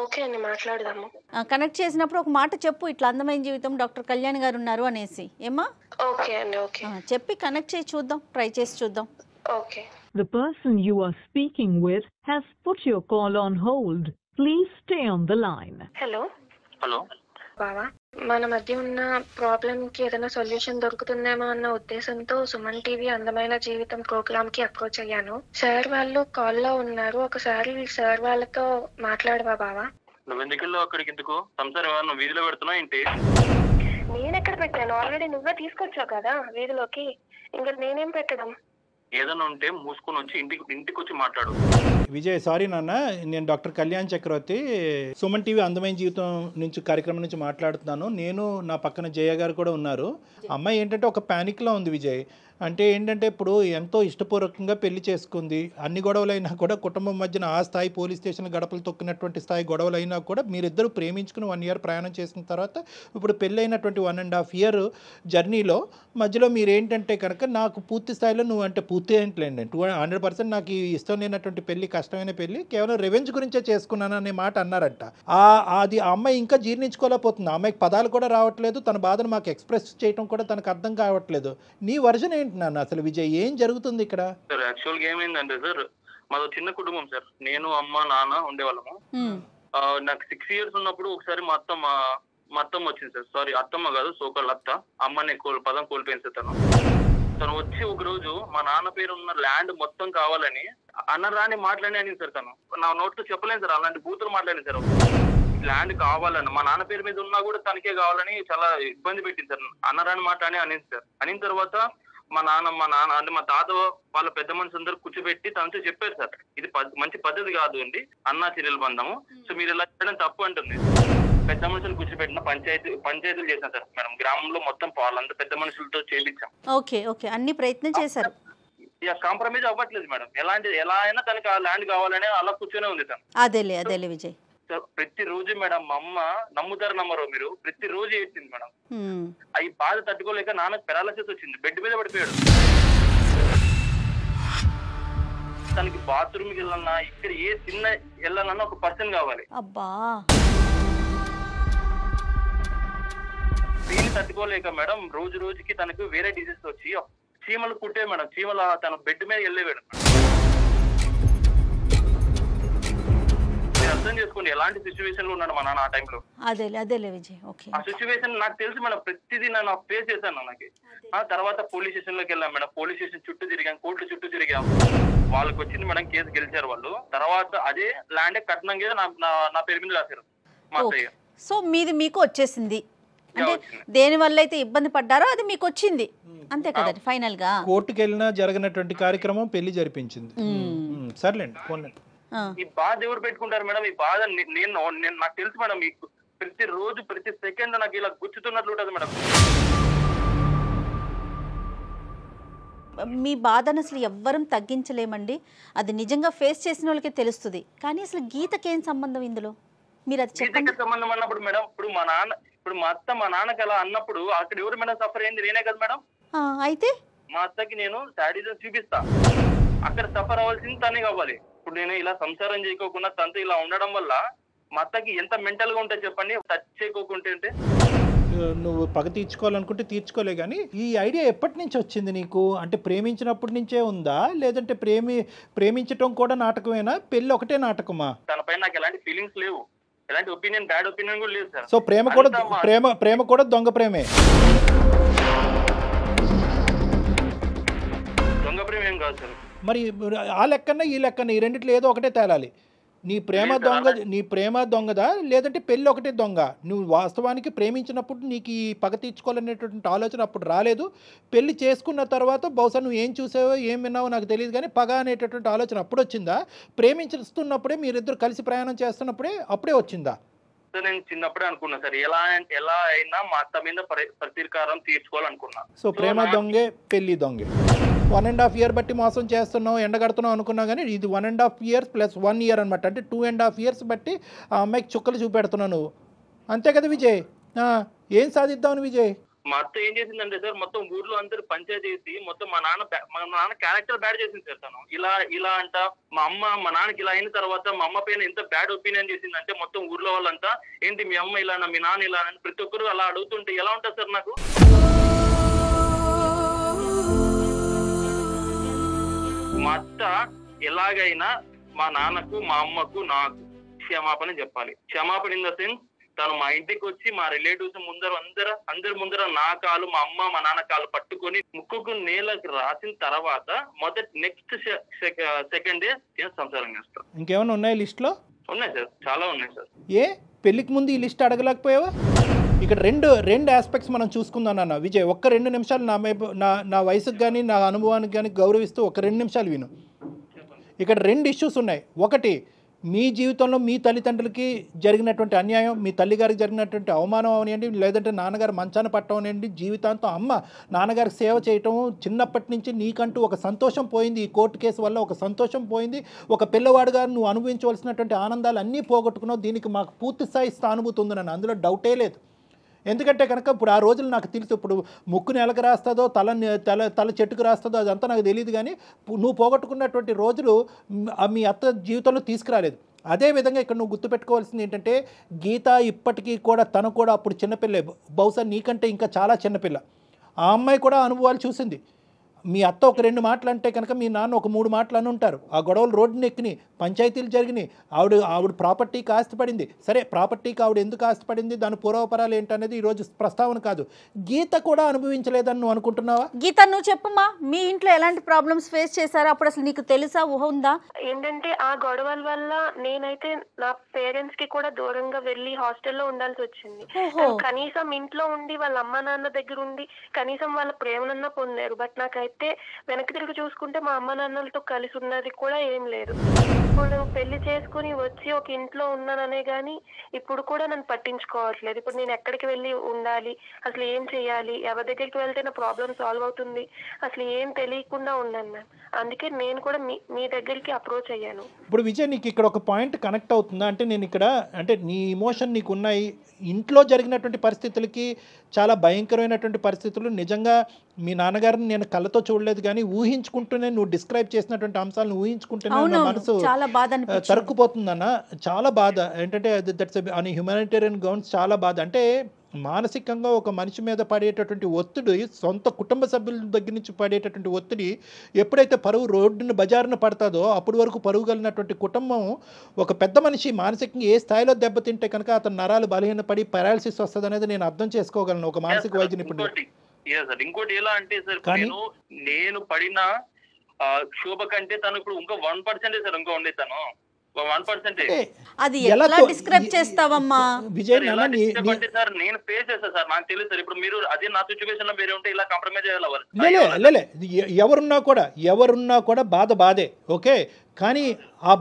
ఓకే అండి, మాట్లాడదాము. కనెక్ట్ చేసినప్పుడు ఒక మాట చెప్పు, ఇట్లా అందమైన జీవితం డాక్టర్ కళ్యాణ్ గారు ఉన్నారు అనేసి. ఏమా? ఓకే అండి, ఓకే చెప్పి కనెక్ట్ చేసి చూద్దాం, ట్రై చేసి చూద్దాం. Okay. The person you are speaking with has put your call on hold. Please stay on the line. Hello hello బావా, మన మధ్య ఉన్న ప్రాబ్లం కి ఏదైనా సొల్యూషన్ దొరుకుతుందేమో అన్న ఉద్దేశంతో సుమన్ టీవీ అందమైన జీవితం ప్రోగ్రామ్ కి అప్రోచ్ అయ్యాను. సార్ వాళ్ళు కాల్ లో ఉన్నారు, ఒకసారి సార్ వాళ్ళతో మాట్లాడవా బావా? నువ్వు ఎందుకు అక్కడికి? ఎందుకు సంసారం నువ్వు వీధిలో పెడుతున్నావు ఏంటి? నేను ఎక్కడ పెట్టాను? ఆల్రెడీ నువ్వే తీసుకొచ్చావు కదా వీధిలోకి, ఇంకా నేనేం పెట్టడం? ఏదైనా ఉంటే మూసుకొని వచ్చి ఇంటికి వచ్చి మాట్లాడు. విజయ్, సారీ నాన్న, నేను డాక్టర్ కళ్యాణ్ చక్రవర్తి, సుమన్ టీవీ అందమైన జీవితం నుంచి కార్యక్రమం నుంచి మాట్లాడుతున్నాను. నేను నా పక్కన జయ గారు కూడా ఉన్నారు. అమ్మాయి ఏంటంటే ఒక ప్యానిక్లో ఉంది విజయ్. అంటే ఏంటంటే ఇప్పుడు ఎంతో ఇష్టపూర్వకంగా పెళ్లి చేసుకుంది, అన్ని గొడవలైనా కూడా కుటుంబం మధ్యన ఆ స్థాయి పోలీస్ స్టేషన్ గడపలు తొక్కినటువంటి స్థాయి గొడవలైనా కూడా మీరిద్దరు ప్రేమించుకుని 1 year ప్రయాణం చేసిన తర్వాత ఇప్పుడు పెళ్ళైనటువంటి 1.5 year జర్నీలో మధ్యలో మీరేంటంటే కనుక నాకు పూర్తి స్థాయిలో నువ్వు అంటే పూర్తి ఏంటండి 100% నాకు ఇష్టం లేనటువంటి పెళ్లి, కష్టమైన పెళ్లి, కేవలం రెవెంజ్ గురించే చేసుకున్నాను అనే మాట అన్నారంట. అది ఆ అమ్మాయి ఇంకా జీర్ణించుకోలేకపోతుంది. ఆ అమ్మాయికి పదాలు కూడా రావట్లేదు, తన బాధను మాకు ఎక్స్ప్రెస్ చేయడం కూడా తనకు అర్థం కావట్లేదు. నీ వర్జన్ ఏంటి నాన్న అసలు? విజయ్, ఏం జరుగుతుంది ఇక్కడ? సార్ యాక్చువల్గా ఏమైందంటే సార్, మాది చిన్న కుటుంబం సార్. నేను అమ్మ నాన్న ఉండేవాళ్ళము. నాకు 6 years ఉన్నప్పుడు ఒకసారి మా అత్త మా అత్తమ్మ వచ్చింది సార్. సారీ అత్తమ్మ కాదు, సోకల్ అత్త. అమ్మని పదం కోల్పోయింది సార్. తను వచ్చి ఒక రోజు మా నాన్న పేరు ఉన్న ల్యాండ్ మొత్తం కావాలని అన్నరాని మాట్లాడి అనింది సార్. తను నా నోట్తో చెప్పలేను సార్, అలాంటి బూతులు మాట్లాడింది సార్. ల్యాండ్ కావాలని మా నాన్న పేరు మీద ఉన్నా కూడా తనకే కావాలని చాలా ఇబ్బంది పెట్టింది సార్. అన్నరాని మాట్లాడి అనింది సార్. అనిన తర్వాత మా నాన్న అంటే మా తాత వాళ్ళ పెద్ద మనుషులు అందరూ కూర్చోబెట్టి తనతో చెప్పారు సార్, ఇది మంచి పద్ధతి కాదు అండి అన్నా చెల్లెలు బంధము, సో మీరు ఇలా చేయడం తప్పు అంటుంది. పెద్ద మనుషులు కూర్చోబెట్టిన పంచాయతీలు చేశాం సార్ మేడం. గ్రామంలో మొత్తం వాళ్ళంతా పెద్ద మనుషులతో చేయించాం. ఓకే ఓకే, అన్ని ప్రయత్నం చేశారు. ఇక కాంప్రమైజ్ అవ్వట్లేదు మేడం. ఎలా అయినా తనకి ఆ ల్యాండ్ కావాలని అలా కూర్చొనే ఉంది తను. అదేలే విజయ్. ప్రతిరోజు మేడం మా అమ్మ నమ్ముతారు నమ్మరు మీరు, ప్రతిరోజు ఏడ్చింది మేడం. అవి బాధ తట్టుకోలేక నాన్నకు పెరాలసిస్ వచ్చింది, బెడ్ మీద పడిపోయాడు. తనకి బాత్రూమ్ కి వెళ్ళాలన్నా ఇక్కడ ఏ చిన్న వెళ్ళాలన్నా ఒక పర్సన్ కావాలి. అబ్బా, దీన్ని తట్టుకోలేక మేడం రోజు రోజుకి తనకు వేరే డిసీజ్ వచ్చి చీమలు కుట్టే మేడం. చీమల తన బెడ్ మీద వెళ్ళేవాడు. అర్థం చేసుకోండి ఎలాంటి సిచ్యువేషన్ లో ఉన్నాడు మా నాన్న ఆ టైంలో. అదేలే విజయ్. ఓకే, ఆ సిచ్యువేషన్ నాకు తెలుసు మేడం, ప్రతిదీ నేను ఫేస్ చేశాను. నాకు ఆ తర్వాత పోలీస్ స్టేషన్ లోకి వెళ్ళాం మేడం. పోలీస్ స్టేషన్ చుట్టూ తిరిగాం, కోర్టు చుట్టూ తిరిగాం. వాళ్ళకి వచ్చింది మేడం, కేసు గెలిచారు వాళ్ళు. తర్వాత అదే ల్యాండ్ కట్నంగా నా పేరు మీద రాశారు మా అత్తయ్య. సో మీది మీకు వచ్చేసింది, అంటే దేని వల్ల అయితే ఇబ్బంది పడ్డారో అది మీకు వచ్చింది, అంతే కదండి. ఫైనల్ గా కోర్టుకు వెళ్ళినా జరగనటువంటి కార్యక్రమం పెళ్లి జరిపించింది. సర్లేండి, పోన్లేండి. ఈ బాధ ఎవరు పెట్టుకుంటారు మేడం? ఈ బాధ నేను నాకు తెలుసు మేడం. మీకు ప్రతి రోజు ప్రతి సెకండ్ నాకు ఇలా గుచ్చుతున్నట్లు ఉంటుంది మేడం. మీ బాధను అసలు ఎవ్వరం తగ్గించలేమండి, అది నిజంగా ఫేస్ చేసిన వాళ్ళకే తెలుస్తుంది. కానీ అసలు గీతకేం సంబంధం ఇందులో, మీరు అది చెప్పండి. సంబంధం అన్నప్పుడు మేడం, ఇప్పుడు మా అత్త మా నాన్నకి అలా అన్నప్పుడు అక్కడ ఎవరు మేడం సఫర్ అయింది? నేనే కదా మేడం. అయితే మా అత్తకి నేను శాడిజం చూపిస్తా, అక్కడ సఫర్ అవ్వాల్సింది తనే కావాలి. ఇప్పుడు నేను ఇలా సంసారం చేయకోకుండా తనతో ఇలా ఉండడం వల్ల మా అత్తకి ఎంత మెంటల్ గా ఉంటుంది చెప్పండి. టచ్ చేయకోకుంటే నువ్వు పగ తీర్చుకోవాలనుకుంటే తీర్చుకోలే, కానీ ఈ ఐడియా ఎప్పటి నుంచి వచ్చింది నీకు? అంటే ప్రేమించినప్పటి నుంచే ఉందా, లేదంటే ప్రేమించటం కూడా నాటకమేనా, పెళ్లి ఒకటే నాటకమా? తనపైన నాకు ఎలాంటి ఫీలింగ్స్ లేవు, ఎలాంటి ఒపీనియన్ బ్యాడ్ ఒపీనియన్ కూడా లేదు సార్. సో ప్రేమ కూడా దొంగ ప్రేమే. దొంగ ప్రేమ ఏం కాదు సార్. మరి ఆ లెక్కన్నా ఈ లెక్కన్నా ఈ రెండిట్లో ఏదో ఒకటే తేలాలి. నీ ప్రేమ దొంగదా, లేదంటే పెళ్ళి ఒకటే దొంగ? నువ్వు వాస్తవానికి ప్రేమించినప్పుడు నీకు ఈ పగ తీర్చుకోవాలనేటువంటి ఆలోచన అప్పుడు రాలేదు. పెళ్లి చేసుకున్న తర్వాత బహుశా నువ్వు ఏం చూసావో ఏం విన్నావో నాకు తెలియదు, కానీ పగ అనేటటువంటి ఆలోచన అప్పుడు వచ్చిందా? ప్రేమించుతున్నప్పుడే, మీరిద్దరు కలిసి ప్రయాణం చేస్తున్నప్పుడే అప్పుడే వచ్చిందా? నేను చిన్నప్పుడే అనుకున్నా సార్, ఎలా అయినా మా అత్త మీద ప్రతీకారం తీర్చుకోవాలనుకున్నా. సో ప్రేమ దొంగే, పెళ్లి దొంగే. 1.5 year బట్టి మోసం చేస్తున్నావు, ఎండగడుతున్నావు అనుకున్నావు, కానీ ఇది 1.5 years + 1 year అనమాట. అంటే 2.5 years బట్టి ఆ అమ్మాయికి చుక్కలు చూపెడుతున్నావు నువ్వు, అంతే కదా విజయ్? ఏం సాధిద్దామని విజయ్? మా అత్త ఏం చేసిందంటే సార్, మొత్తం ఊర్లో అందరు పంచాయతీ చేసి మొత్తం మా నాన్న క్యారెక్టర్ బ్యాడ్ చేసింది సార్. తను ఇలా అంట మా నాన్నకి ఇలా అయిన తర్వాత మా అమ్మ పైన ఎంత బ్యాడ్ ఒపీనియన్ చేసిందంటే మొత్తం ఊర్లో వాళ్ళంతా ఏంటి మీ అమ్మ ఇలా, మీ నాన్న ఇలా అని ప్రతి ఒక్కరు అలా అడుగుతుంటే ఎలా ఉంటుంది సార్ నాకు? మా అత్త ఎలాగైనా మా నాన్నకు మా అమ్మకు నాకు క్షమాపణ చెప్పాలి. క్షమాపణ ఇన్ ద సెన్స్ తను మా ఇంటికి వచ్చి మా రిలేటివ్స్ అందరి ముందర నా కాలు, మా అమ్మ మా నాన్న కాలు పట్టుకొని ముక్కుకు నేలకు రాసిన తర్వాత నెక్స్ట్ సెకండ్ డే నేను సంసారం చేస్తాను. ఇంకేమైనా ఉన్నాయి లిస్ట్ లో? ఉన్నాయి సార్, చాలా ఉన్నాయి సార్. ఏ పెళ్లికి ముందు ఈ లిస్ట్ అడగలేకపోయావా? ఇక్కడ రెండు ఆస్పెక్ట్స్ మనం చూసుకుందాం అన్న విజయ్. ఒక్క 2 నిమిషాలు నా వయసుకు కానీ నా అనుభవానికి కానీ గౌరవిస్తూ ఒక 2 నిమిషాలు విను. ఇక్కడ 2 ఇష్యూస్ ఉన్నాయి. ఒకటి, మీ జీవితంలో మీ తల్లిదండ్రులకి జరిగినటువంటి అన్యాయం, మీ తల్లిగారికి జరిగినటువంటి అవమానం అవనివ్వండి, లేదంటే నాన్నగారు మంచాన పట్టడం అనివ్వండి, జీవితాంతం అమ్మ నాన్నగారికి సేవ చేయటం, చిన్నప్పటి నుంచి నీకంటూ ఒక సంతోషం పోయింది, ఈ కోర్టు కేసు వల్ల ఒక సంతోషం పోయింది, ఒక పిల్లవాడుగా నువ్వు అనుభవించవలసినటువంటి ఆనందాలు అన్నీ పోగొట్టుకున్నావు. దీనికి మాకు పూర్తి స్థాయి స్థానుభూతి ఉంది, నన్ను అందులో డౌటే లేదు. ఎందుకంటే కనుక ఇప్పుడు ఆ రోజులు నాకు తెలుసు. ఇప్పుడు ముక్కు నెలకు రాస్తుందో తల చెట్టుకు రాస్తుందో అదంతా నాకు తెలియదు, కానీ నువ్వు పోగొట్టుకున్నటువంటి రోజులు మీ అత్త జీవితంలో తీసుకురాలేదు. అదేవిధంగా ఇక్కడ నువ్వు గుర్తుపెట్టుకోవాల్సింది ఏంటంటే, గీత ఇప్పటికీ కూడా తను కూడా అప్పుడు చిన్నపిల్లే, బహుశా నీకంటే ఇంకా చాలా చిన్నపిల్ల. ఆ అమ్మాయి కూడా అనుభవాలు చూసింది. మీ అత్త ఒక 2 మాటలు అంటే కనుక మీ నాన్న ఒక 3 మాటలు అని ఉంటారు. ఆ గొడవలు రోడ్డుని ఎక్కినాయి, పంచాయతీలు జరిగినాయి, ఆవిడ ప్రాపర్టీకి ఆస్తిపడింది. సరే, ప్రాపర్టీకి ఆవిడ ఎందుకు ఆస్తిపడింది, దాని పూర్వపరాలు ఏంటనేది ఈరోజు ప్రస్తావన కాదు. గీత కూడా అనుభవించలేదని నువ్వు అనుకుంటున్నావా? గీత, నువ్వు చెప్పమ్మా, మీ ఇంట్లో ఎలాంటి ప్రాబ్లమ్స్ ఫేస్ చేశారో అప్పుడు అసలు నీకు తెలుసా, ఊహ ఉందా? ఏంటంటే ఆ గొడవల వల్ల నేనైతే నా పేరెంట్స్ కి కూడా దూరంగా వెళ్లి హాస్టల్లో ఉండాల్సి వచ్చింది. కనీసం ఇంట్లో ఉండి వాళ్ళ అమ్మ నాన్న దగ్గర ఉండి కనీసం వాళ్ళ ప్రేమనన్నా పొందారు. బట్ నాకైతే వెనక్కి తిరిగి చూసుకుంటే మా అమ్మ నాన్నలతో కలిసి ఉన్నది కూడా ఏం లేదు. ఇప్పుడు పెళ్లి చేసుకుని వచ్చి ఒక ఇంట్లో ఉన్నాననే గాని ఇప్పుడు కూడా నన్ను పట్టించుకోవట్లేదు. ఇప్పుడు నేను ఎక్కడికి వెళ్ళి ఉండాలి, అసలు ఏం చెయ్యాలి, ఎవరి దగ్గరికి వెళ్తే నా ప్రాబ్లం సాల్వ్ అవుతుంది, అసలు ఏం తెలియకుండా ఉన్నాను మ్యామ్. అందుకే నేను కూడా మీ దగ్గరికి అప్రోచ్ అయ్యాను. ఇప్పుడు విజయ్, నీకు ఇక్కడ ఒక పాయింట్ కనెక్ట్ అవుతుందా? అంటే నేను ఇక్కడ అంటే నీ ఇమోషన్ నీకు ఉన్నాయి, ఇంట్లో జరిగినటువంటి పరిస్థితులకి చాలా భయంకరమైనటువంటి పరిస్థితులు. నిజంగా మీ నాన్నగారిని నేను కళ్ళతో చూడలేదు కానీ ఊహించుకుంటూనే నువ్వు డిస్క్రైబ్ చేసినటువంటి అంశాలను ఊహించుకుంటూనే నా మనసు తరుక్కుపోతుందన్న. చాలా బాధ. ఏంటంటే దట్స్ ఆన్ హ్యూమానిటేరియన్ గ్రౌండ్స్ చాలా బాధ. అంటే మానసికంగా ఒక మనిషి మీద పడేటటువంటి ఒత్తిడి, సొంత కుటుంబ సభ్యుల దగ్గర నుంచి పడేటటువంటి ఒత్తిడి ఎప్పుడైతే పరువు రోడ్డుని బజారున పడతాదో అప్పటి వరకు పరువు కలిగినటువంటి కుటుంబం ఒక పెద్ద మనిషి మానసికంగా ఏ స్థాయిలో దెబ్బతింటే కనుక అతను నరాలు బలహీనపడి పారాలిసిస్ వస్తుంది అనేది నేను అర్థం చేసుకోగలను ఒక మానసిక వైద్య నిపుణుడు. ఇంకోటి ఎలా అంటే సార్, నేను పడిన శోభ కంటే తను ఇప్పుడు ఇంకా 1% సార్ ఇంకా ఉండే తను 1%. అది ఎలా డిస్క్రైబ్ చేస్తావమ్మా విజయ్? సార్ నేను ఫేస్ చేస్తా సార్, నాకు తెలుసు సార్. ఇప్పుడు మీరు అదే నా సిచ్యువేషన్ లో వేరే ఉంటే ఇలా కాంప్రమైజ్ అయ్యాలి. ఎవరున్నా కూడా బాధే, ఓకే. కానీ ఆ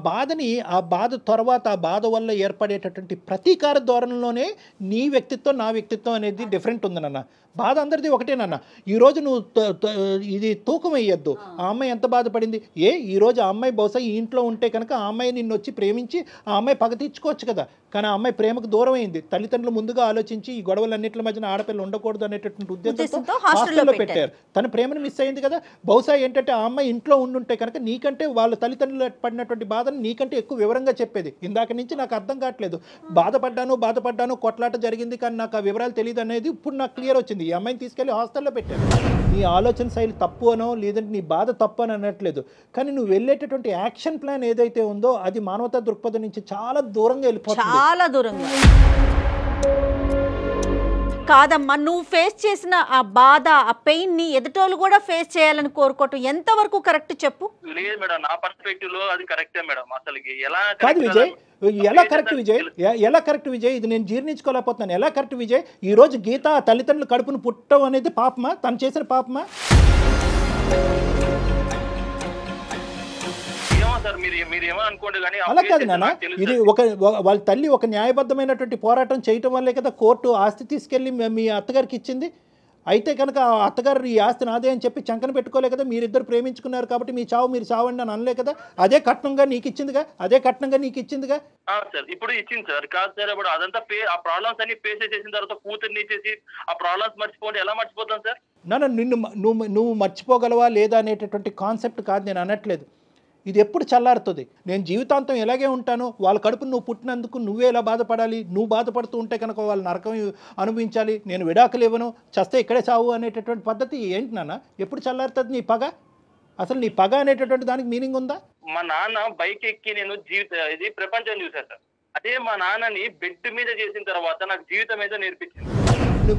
బాధ తర్వాత ఆ బాధ వల్ల ఏర్పడేటటువంటి ప్రతీకార ధోరణిలోనే నీ వ్యక్తిత్వం నా వ్యక్తిత్వం అనేది డిఫరెంట్ ఉంది నాన్న. బాధ అందరిది ఒకటేనన్న. ఈరోజు నువ్వు ఇది తూకం వేయద్దు. ఆ అమ్మాయి ఎంత బాధపడింది, ఈరోజు ఆ అమ్మాయి బహుశా ఈ ఇంట్లో ఉంటే కనుక ఆ అమ్మాయి నిన్ను వచ్చి ప్రేమించి ఆ అమ్మాయి పగ తీర్చుకోవచ్చు కదా. కానీ ఆ అమ్మాయి ప్రేమకు దూరం అయింది. తల్లిదండ్రులు ముందుగా ఆలోచించి ఈ గొడవలన్నింటి మధ్యన ఆడపిల్ల ఉండకూడదు అనేటటువంటి ఉద్దేశంతో హాస్టల్లో పెట్టారు. తన ప్రేమను మిస్ అయింది కదా. బహుశా ఏంటంటే ఆ అమ్మాయి ఇంట్లో ఉండుంటే కనుక నీకంటే వాళ్ళ తల్లిదండ్రులు పడినటువంటి బాధను నీకంటే ఎక్కువ వివరంగా చెప్పేది. ఇందాక నుంచి నాకు అర్థం కావట్లేదు. బాధపడ్డాను, కొట్లాట జరిగింది కానీ నాకు ఆ వివరాలు తెలియదు అనేది ఇప్పుడు నాకు క్లియర్ వచ్చింది. ఈ అమ్మాయిని తీసుకెళ్లి హాస్టల్లో పెట్టారు. నీ ఆలోచన శైలి తప్పు అనో లేదంటే నీ బాధ తప్పు అని అనట్లేదు, కానీ నువ్వు వెళ్ళేటటువంటి యాక్షన్ ప్లాన్ ఏదైతే ఉందో అది మానవతా దృక్పథం నుంచి చాలా దూరంగా వెళ్ళిపోతుంది. చాలా దూరంగా కాదమ్మా, నువ్వు ఫేస్ చేసిన ఆ బాధ, ఆ పెయిన్ ని ఎదుటోళ్ళు కూడా ఫేస్ చేయాలని కోరుకోవటం ఎంతవరకు కరెక్ట్ చెప్పు? లేదు మేడం, నా పర్స్పెక్టివ్ లో అది కరెక్టే మేడం. అసలు ఎలా కాదు విజయ్, ఎలా కరెక్ట్ విజయ్? ఇది నేను జీర్ణించుకోలేకపోతున్నాను. ఎలా కరెక్ట్ విజయ్? ఈ రోజు గీత తల్లిదండ్రులు కడుపును పుట్టడం అనేది పాపమా? తను చేసిన పాపమా? అలా కాదు నాన్న, ఇది వాళ్ళ తల్లి ఒక న్యాయబద్ధమైనటువంటి పోరాటం చేయటం వల్లే కదా కోర్టు ఆస్తి తీసుకెళ్లి మీ అత్తగారికి ఇచ్చింది. అయితే కనుక ఆ అత్తగారు ఈ ఆస్తి నాదే అని చెప్పి చంకన పెట్టుకోలే కదా. మీరిద్దరు ప్రేమించుకున్నారు కాబట్టి మీ చావు మీరు చావండి అని అనలే కదా. అదే కట్నంగా నీకు ఇచ్చిందిగా. ఇప్పుడు ఇచ్చింది సార్. కాదు సార్, ఇప్పుడు అదంతా ఆ ప్రాబ్లమ్స్ అన్ని ఫేస్ చేసిన తర్వాత కూతుర్ని ఇచ్చేసి ఆ ప్రాబ్లమ్స్ మర్చిపోండి ఎలా మర్చిపోతాం సార్? నువ్వు మర్చిపోగలవా లేదా అనేటటువంటి కాన్సెప్ట్ కాదు నేను అనట్లేదు. ఇది ఎప్పుడు చల్లారుతుంది? నేను జీవితాంతం ఎలాగే ఉంటాను. వాళ్ళ కడుపు నువ్వు పుట్టినందుకు నువ్వే ఎలా బాధపడాలి? నువ్వు బాధపడుతూ ఉంటే కనుక వాళ్ళు నరకం అనుభవించాలి. నేను విడాకులు ఇవ్వను, చస్తే ఇక్కడే చావు అనేటటువంటి పద్ధతి ఏంటి నాన్న? ఎప్పుడు చల్లారుతుంది నీ పగ? అసలు నీ పగ అనేటటువంటి దానికి మీనింగ్ ఉందా? మా నాన్న బైక్ ఎక్కి నేను ఇది ప్రపంచం చూశాను సార్. అదే మా నాన్నని బెడ్ మీద చేసిన తర్వాత నాకు జీవితం ఏదో నేర్పించింది.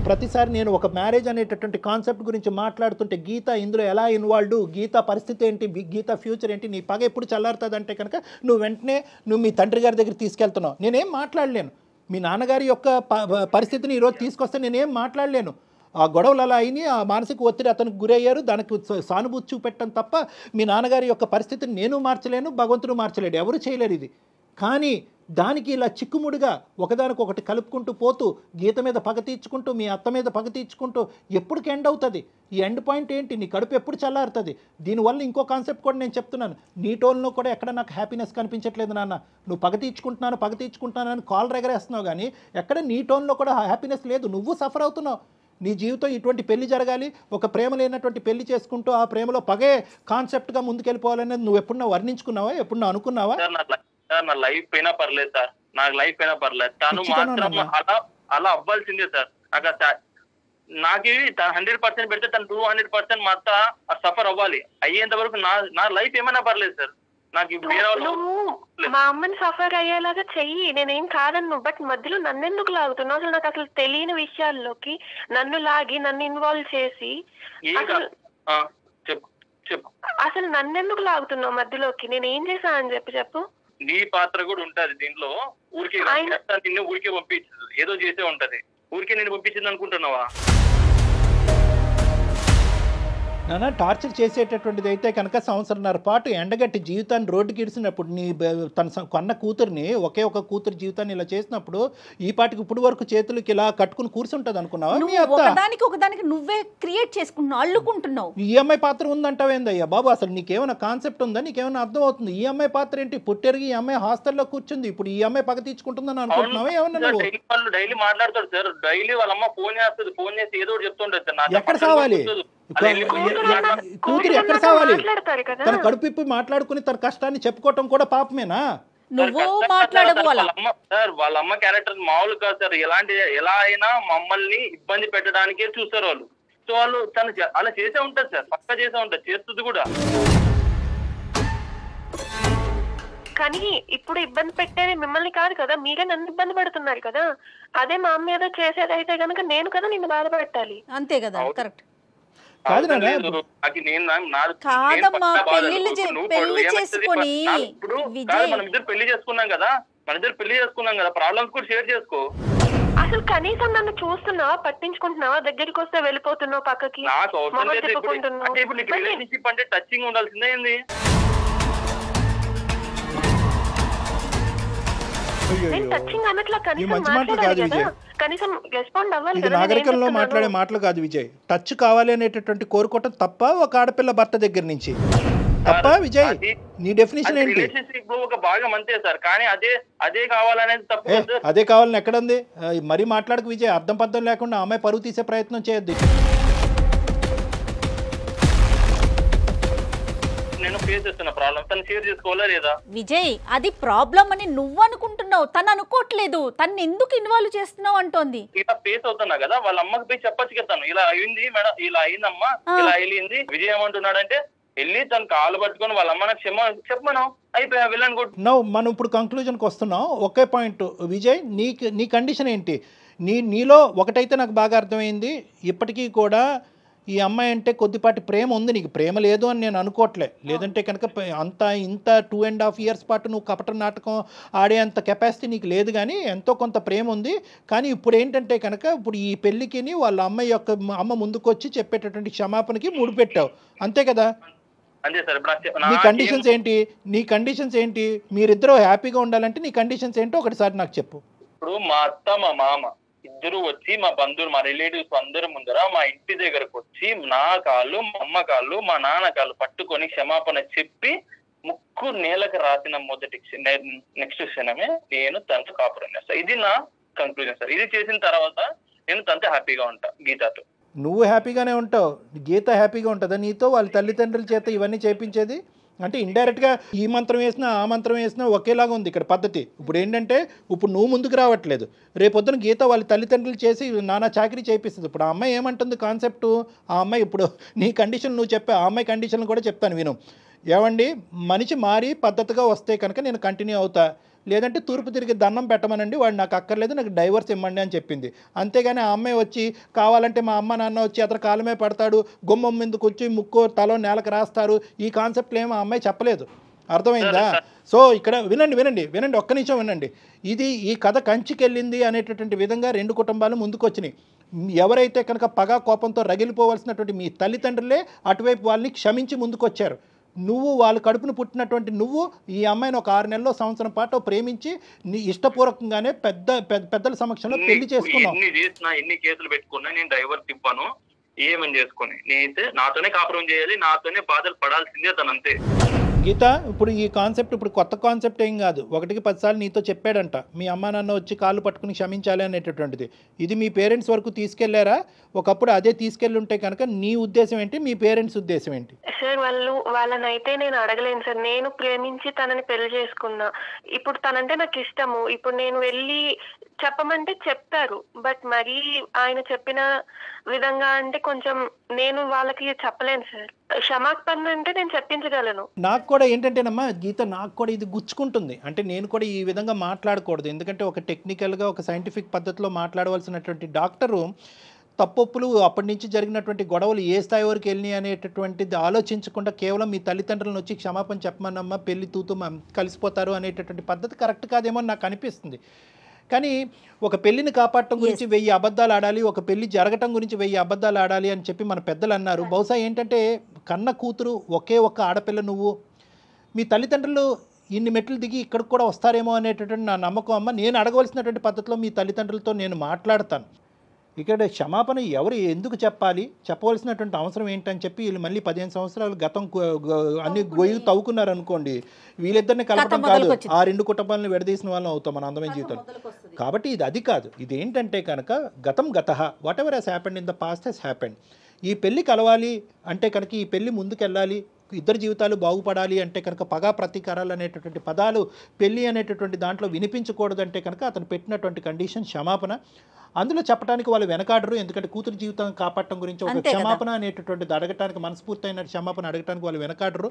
ప్రతిసారి నేను ఒక మ్యారేజ్ అనేటటువంటి కాన్సెప్ట్ గురించి మాట్లాడుతుంటే గీత ఇందులో ఎలా ఇన్వాల్వ్డ్, గీత పరిస్థితి ఏంటి, గీత ఫ్యూచర్ ఏంటి, నీ పగ ఎప్పుడు చల్లారుతుంది అంటే కనుక నువ్వు వెంటనే మీ తండ్రి గారి దగ్గర తీసుకెళ్తున్నావు. నేనేం మాట్లాడలేను. మీ నాన్నగారి యొక్క పరిస్థితిని ఈరోజు తీసుకొస్తే నేనేం మాట్లాడలేను. ఆ గొడవలు అలా అయినాయి, ఆ మానసిక ఒత్తిడి అతనికి గురయ్యారు, దానికి సానుభూతి చూపెట్టడం తప్ప మీ నాన్నగారి యొక్క పరిస్థితిని నేను మార్చలేను, భగవంతుడు మార్చలేడు, ఎవరు చేయలేరు ఇది. కానీ దానికి ఇలా చిక్కుముడిగా ఒకదానికొకటి కలుపుకుంటూ పోతూ గీత మీద పగ తీర్చుకుంటూ మీ అత్త మీద పగ తీర్చుకుంటూ ఎప్పటికి ఎండ్ అవుతుంది? ఈ ఎండ్ పాయింట్ ఏంటి? నీ కడుపు ఎప్పుడు చల్లారుతుంది? దీనివల్ల ఇంకో కాన్సెప్ట్ కూడా నేను చెప్తున్నాను. నీ టోన్లో కూడా ఎక్కడ నాకు హ్యాపీనెస్ కనిపించట్లేదు నాన్న. నువ్వు పగ తీర్చుకుంటున్నాను అని కాల్ రెగరేస్తున్నావు కానీ ఎక్కడ నీ టోన్లో కూడా హ్యాపీనెస్ లేదు. నువ్వు సఫర్ అవుతున్నావు. నీ జీవితం ఇటువంటి పెళ్లి జరగాలి, ఒక ప్రేమ లేనటువంటి పెళ్లి చేసుకుంటూ ఆ ప్రేమలో పగే కాన్సెప్ట్గా ముందుకెళ్ళిపోవాలనేది నువ్వు ఎప్పుడన్నా వర్ణించుకున్నావా? ఎప్పుడన్నా అనుకున్నావా? సార్ నా లైఫ్ అయినా పర్లేదు సార్, నాకు లైఫ్ అయినా పర్లేదు, తను మాత్రం అలా అవ్వాల్సిందే సార్. నాకు నాకు 100% పెడితే తను 200% మా అత్త సఫర్ అవ్వాలి. అయ్యేంత వరకు నా లైఫ్ ఏమైనా పర్లేదు సార్. నాకు వేరే నువ్వు మా అమ్మని సఫర్ అయ్యేలాగా చెయ్యి, నేనేం కాదన్ను. బట్ మధ్యలో నన్నెందుకు లాగుతున్నావు? అసలు నాకు అసలు తెలియని విషయాల్లోకి నన్ను లాగి నన్ను ఇన్వాల్వ్ చేసి అసలు నన్నెందుకు లాగుతున్నావు మధ్యలోకి? నేనేం చేశానని చెప్పు. నీ పాత్ర కూడా ఉంటది దీంట్లో. ఊరికే నిన్ను ఊరికే పంపించదు, ఏదో చేసే ఉంటది. ఊరికే నేను పంపించింది అనుకుంటున్నావా? నాన్న టార్చర్ చేసేటటువంటిది అయితే కనుక సంవత్సరంన్నర పాటు ఎండగట్టి జీవితాన్ని రోడ్డుకి ఇడిసినప్పుడు తన కొన్న కూతుర్ని ఒకే ఒక కూతురు జీవితాన్ని ఇలా చేసినప్పుడు ఈ పాటికి ఇప్పుడు వరకు చేతులకి ఇలా కట్టుకుని కూర్చుంటది అనుకున్నావా? ఒకదానికి నువ్వే క్రియేట్ చేసుకుంటున్నావు, అల్లుకుంటున్నావు. ఈఎంఐ పాత్ర ఉందంటావేందయ్యా బాబు? అసలు నీకేమైనా కాన్సెప్ట్ ఉందా? నీకేమైనా అర్థం అవుతుంది? ఈఎంఐ పాత్ర ఏంటి? పుట్టెరిగి ఈఎంఐ హాస్టల్లో కూర్చుంది, ఇప్పుడు ఈఎంఐ పగ తీర్చుకుంటుందని అనుకుంటున్నావా? ఏమన్నా డైలీ మాట్లాడతాడు సార్. డైలీ వాళ్ళ అమ్మ ఫోన్ చేస్తుంది, ఫోన్ చేసి ఏదో చెప్తుంటది. ఎక్కడ సావాలి కూతురు? ఎక్కడ సావాలి? తన కడుపు మాట్లాడుకుని తన కష్టాన్ని చెప్పుకోవటం కూడా పాపమేనా? నువ్వు మాట్లాడవు. వాళ్ళ అమ్మ క్యారెక్టర్ మామూలు కాదు సార్. ఎలా అయినా మమ్మల్ని ఇబ్బంది పెట్టడానికే చూస్తారు వాళ్ళు. సో వాళ్ళు తను అలా చేసే ఉంటది సార్, పక్కా చేసే ఉంటది, చేస్తుంది కూడా. కానీ ఇప్పుడు ఇబ్బంది పెట్టేది మిమ్మల్ని కాదు కదా, మీరే నన్ను ఇబ్బంది పెడుతున్నారు కదా. అదే మా అమ్మ ఏదో చేసేది అయితే కనుక నేను కదా నిన్ను బాధపెట్టాలి. అంతే కదా, కరెక్ట్. కాదమ్మా, పెళ్లి చేసుకొని మనం ఇద్దరు పెళ్లి చేసుకున్నాం కదా, ప్రాబ్లమ్స్ కూడా షేర్ చేసుకో. అసలు కనీసం నన్ను చూస్తున్నావా, పట్టించుకుంటున్నావా? దగ్గరికి వస్తే వెళ్ళిపోతున్నావు పక్కకి. నాకు అవసరం లేదు. ఇప్పుడు నీకు రిలేషన్షిప్ అంటే టచింగ్ ఉండాల్సిందే ఏంది? ఇది నాగరికంలో మాట్లాడే మాటలు కాదు విజయ్. టచ్ కావాలి అనేటటువంటి కోరుకోవటం తప్ప ఒక ఆడపిల్ల భర్త దగ్గర నుంచి తప్ప విజయ్? నీ డెఫినేషన్ ఏంటి? ఒక భాగం అంతే సార్, కానీ అదే కావాలనేది తప్పు. అదే కావాలని ఎక్కడుంది? మరీ మాట్లాడకు విజయ్. అర్థం పర్థం లేకుండా అమ్మాయి పరువు తీసే ప్రయత్నం చేయొద్దు. నేను ఫేస్ చేస్తున్న ప్రాబ్లం తను షేర్ చేసుకోవాలా లేదా? విజయ్, అది ప్రాబ్లం అని నువ్వు అనుకుంటున్నావు, తను అనుకోవట్లేదు. తను ఎందుకు ఇన్వాల్వ్ చేస్తున్నావు అంటోంది. ఇలా ఫేస్ అవుతున్నా కదా, వాళ్ళ అమ్మకి పోయి చెప్పచ్చు కదా, ఇలా అయింది మేడం, ఇలా అయిందమ్మా, ఇలా అయింది. విజయ్ ఏమంటున్నాడంటే వెళ్ళి తను కాలు పట్టుకొని వాళ్ళ అమ్మ నాకు చెప్పమను, అయిపోయా వెళ్ళను కూడా. మనం ఇప్పుడు కంక్లూజన్కి వస్తున్నాం. ఒకే పాయింట్ విజయ్, నీ కండిషన్ ఏంటి? నీలో ఒకటైతే నాకు బాగా అర్థమైంది, ఇప్పటికీ కూడా ఈ అమ్మాయి అంటే కొద్దిపాటి ప్రేమ ఉంది. నీకు ప్రేమ లేదు అని నేను అనుకోవట్లే. లేదంటే కనుక ఇంత 2.5 years పాటు నువ్వు కపట నాటకం ఆడే అంత కెపాసిటీ నీకు లేదు, కానీ ఎంతో కొంత ప్రేమ ఉంది. కానీ ఇప్పుడు ఏంటంటే కనుక ఇప్పుడు ఈ పెళ్ళికి వాళ్ళ అమ్మ ముందుకు వచ్చి చెప్పేటటువంటి క్షమాపణకి ముడిపెట్టావు, అంతే కదా? నీ కండిషన్స్ ఏంటి? మీరిద్దరూ హ్యాపీగా ఉండాలంటే నీ కండిషన్స్ ఏంటో ఒకటిసారి నాకు చెప్పు. ఇప్పుడు మా అత్త మా మామ ఇద్దరు వచ్చి మా బంధువులు మా రిలేటివ్స్ అందరి ముందర మా ఇంటి దగ్గరకు వచ్చి నా కాళ్ళు, మా అమ్మ కాళ్ళు, మా నాన్న కాళ్ళు పట్టుకొని క్షమాపణ చెప్పి ముక్కు నేలకు రాసిన నెక్స్ట్ క్షణమే నేను తనతో కాపురం చేస్తాను. ఇది నా కంక్లూజన్ సార్. ఇది చేసిన తర్వాత నేను తనతో హ్యాపీగా ఉంటా. గీతతో నువ్వు హ్యాపీగానే ఉంటావు, గీత హ్యాపీగా ఉంటుందా నీతో? వాళ్ళ తల్లిదండ్రుల చేత ఇవన్నీ చేపించేది అంటే ఇండైరెక్ట్గా ఈ మంత్రం వేసినా ఆ మంత్రం వేసినా ఒకేలాగా ఉంది ఇక్కడ పద్ధతి. ఇప్పుడు ఏంటంటే ఇప్పుడు నువ్వు ముందుకు రావట్లేదు, రేపొద్దున గీత వాళ్ళ తల్లిదండ్రులు చేసి నానా చాకరీ చేపిస్తుంది. ఇప్పుడు ఆ అమ్మాయి ఏమంటుంది కాన్సెప్టు? ఆ అమ్మాయి ఇప్పుడు నీ కండిషన్ నువ్వు చెప్పే, ఆ అమ్మాయి కండిషన్ కూడా చెప్తాను విను. ఏమండి, మనిషి మారి పద్ధతిగా వస్తే కనుక నేను కంటిన్యూ అవుతా, లేదంటే తూర్పు తిరిగి దండం పెట్టమనండి, వాడు నాకు అక్కర్లేదు, నాకు డైవర్స్ ఇవ్వండి అని చెప్పింది. అంతేగాని ఆ అమ్మాయి వచ్చి కావాలంటే మా అమ్మ నాన్న వచ్చి అతను కాలమే పడతాడు, గుమ్మం మీదకి వచ్చి ముక్కో తలో నేలకు రాస్తారు, ఈ కాన్సెప్ట్లు ఏమో ఆ అమ్మాయి చెప్పలేదు. అర్థమైందా? సో ఇక్కడ వినండి ఒక్క నిమిషం వినండి. ఈ కథ కంచికెళ్ళింది అనేటటువంటి విధంగా రెండు కుటుంబాలు ముందుకు వచ్చినాయి. ఎవరైతే కనుక పగా కోపంతో రగిలిపోవలసినటువంటి మీ తల్లిదండ్రులే అటువైపు వాళ్ళని క్షమించి ముందుకు వచ్చారు. నువ్వు వాళ్ళ కడుపును పుట్టినటువంటి నువ్వు ఈ అమ్మాయిని ఒక 6 నెలల్లో సంవత్సరం పాటు ప్రేమించి నీ ఇష్టపూర్వకంగానే పెద్దల సమక్షంలో పెళ్లి చేసుకున్నావు. ఎన్ని కేసులు పెట్టుకున్నా నేను డైవర్స్ ఇవ్వను, ఏమని చేసుకుని నేనైతే నాతోనే కాపురం చేయాలి, నాతోనే బాధలు పడాల్సిందే తనంతే. గీత, ఇప్పుడు ఈ కాన్సెప్ట్ ఇప్పుడు కొత్త కాన్సెప్ట్ ఏం కాదు. 1కి 10 సార్లు నీతో చెప్పాడంట, మీ అమ్మ నాన్న వచ్చి కాళ్ళు పట్టుకుని క్షమించాలి అనేటటువంటిది. ఇది మీ పేరెంట్స్ వరకు తీసుకెళ్లారా? ఒకప్పుడు అదే తీసుకెళ్ళి ఉంటే కనుక నీ ఉద్దేశం ఏంటి, మీ పేరెంట్స్ ఉద్దేశం ఏంటి? సార్ వాళ్ళనైతే నేను అడగలేను సార్. నేను ప్రేమించి తనని పెళ్లి చేసుకున్నా. ఇప్పుడు తనంటే నాకు ఇష్టము. ఇప్పుడు నేను వెళ్ళి చెప్పమంటే చెప్తారు, బట్ మరీ ఆయన చెప్పిన విధంగా అంటే కొంచెం నేను వాళ్ళకి చెప్పలేను సార్. క్షమాపణ అంటే నేను చెప్పించగలను. నాకు కూడా ఏంటంటేనమ్మా గీత, నాకు కూడా ఇది గుచ్చుకుంటుంది. అంటే నేను కూడా ఈ విధంగా మాట్లాడకూడదు, ఎందుకంటే ఒక టెక్నికల్గా ఒక సైంటిఫిక్ పద్ధతిలో మాట్లాడవలసినటువంటి డాక్టరు తప్పొప్పులు అప్పటి నుంచి జరిగినటువంటి గొడవలు ఏ స్థాయి వరకు వెళ్ళినాయి అనేటటువంటిది ఆలోచించకుండా కేవలం మీ తల్లిదండ్రులను వచ్చి క్షమాపణ చెప్పమన్నమ్మా, పెళ్లి తూతూ కలిసిపోతారు అనేటటువంటి పద్ధతి కరెక్ట్ కాదేమో అని నాకు అనిపిస్తుంది. కానీ ఒక పెళ్లిని కాపాడటం గురించి 1000 అబద్ధాలు ఆడాలి, ఒక పెళ్లి జరగటం గురించి 1000 అబద్ధాలు ఆడాలి అని చెప్పి మన పెద్దలు అన్నారు. బహుశా ఏంటంటే కన్న కూతురు ఒకే ఒక్క ఆడపిల్ల, నువ్వు మీ తల్లిదండ్రులు ఇన్ని మెట్లు దిగి ఇక్కడికి కూడా వస్తారేమో అనేటటువంటి నా నమ్మకం. అమ్మ, నేను అడగవలసినటువంటి పద్ధతిలో మీ తల్లిదండ్రులతో నేను మాట్లాడతాను. ఇక్కడ క్షమాపణ ఎవరు ఎందుకు చెప్పాలి, చెప్పవలసినటువంటి అవసరం ఏంటని చెప్పి వీళ్ళు మళ్ళీ 15 సంవత్సరాలు గతం అన్ని గొయ్యి తవ్వుకున్నారు అనుకోండి, వీళ్ళిద్దరిని కలపడం కాదు, ఆ 2 కుటుంబాలను విడదీసిన వాళ్ళం అవుతాం మన అందమైన జీవితం. కాబట్టి ఇది అది కాదు. ఇది ఏంటంటే కనుక గతం గతః, whatever has happened in the past has happened. ఈ పెళ్లి కలవాలి అంటే కనుక, ఈ పెళ్లి ముందుకెళ్ళాలి, ఇద్దరు జీవితాలు బాగుపడాలి అంటే కనుక పగా ప్రతీకారాలు అనేటటువంటి పదాలు పెళ్లి అనేటటువంటి దాంట్లో వినిపించకూడదు అంటే కనుక అతను పెట్టినటువంటి కండిషన్ క్షమాపణ. అందులో చెప్పడానికి వాళ్ళు వెనకాడరు, ఎందుకంటే కూతురు జీవితం కాపాడటం గురించి ఒక క్షమాపణ అనేటటువంటిది అడగటానికి, మనస్ఫూర్తైన క్షమాపణ అడగటానికి వాళ్ళు వెనకాడరు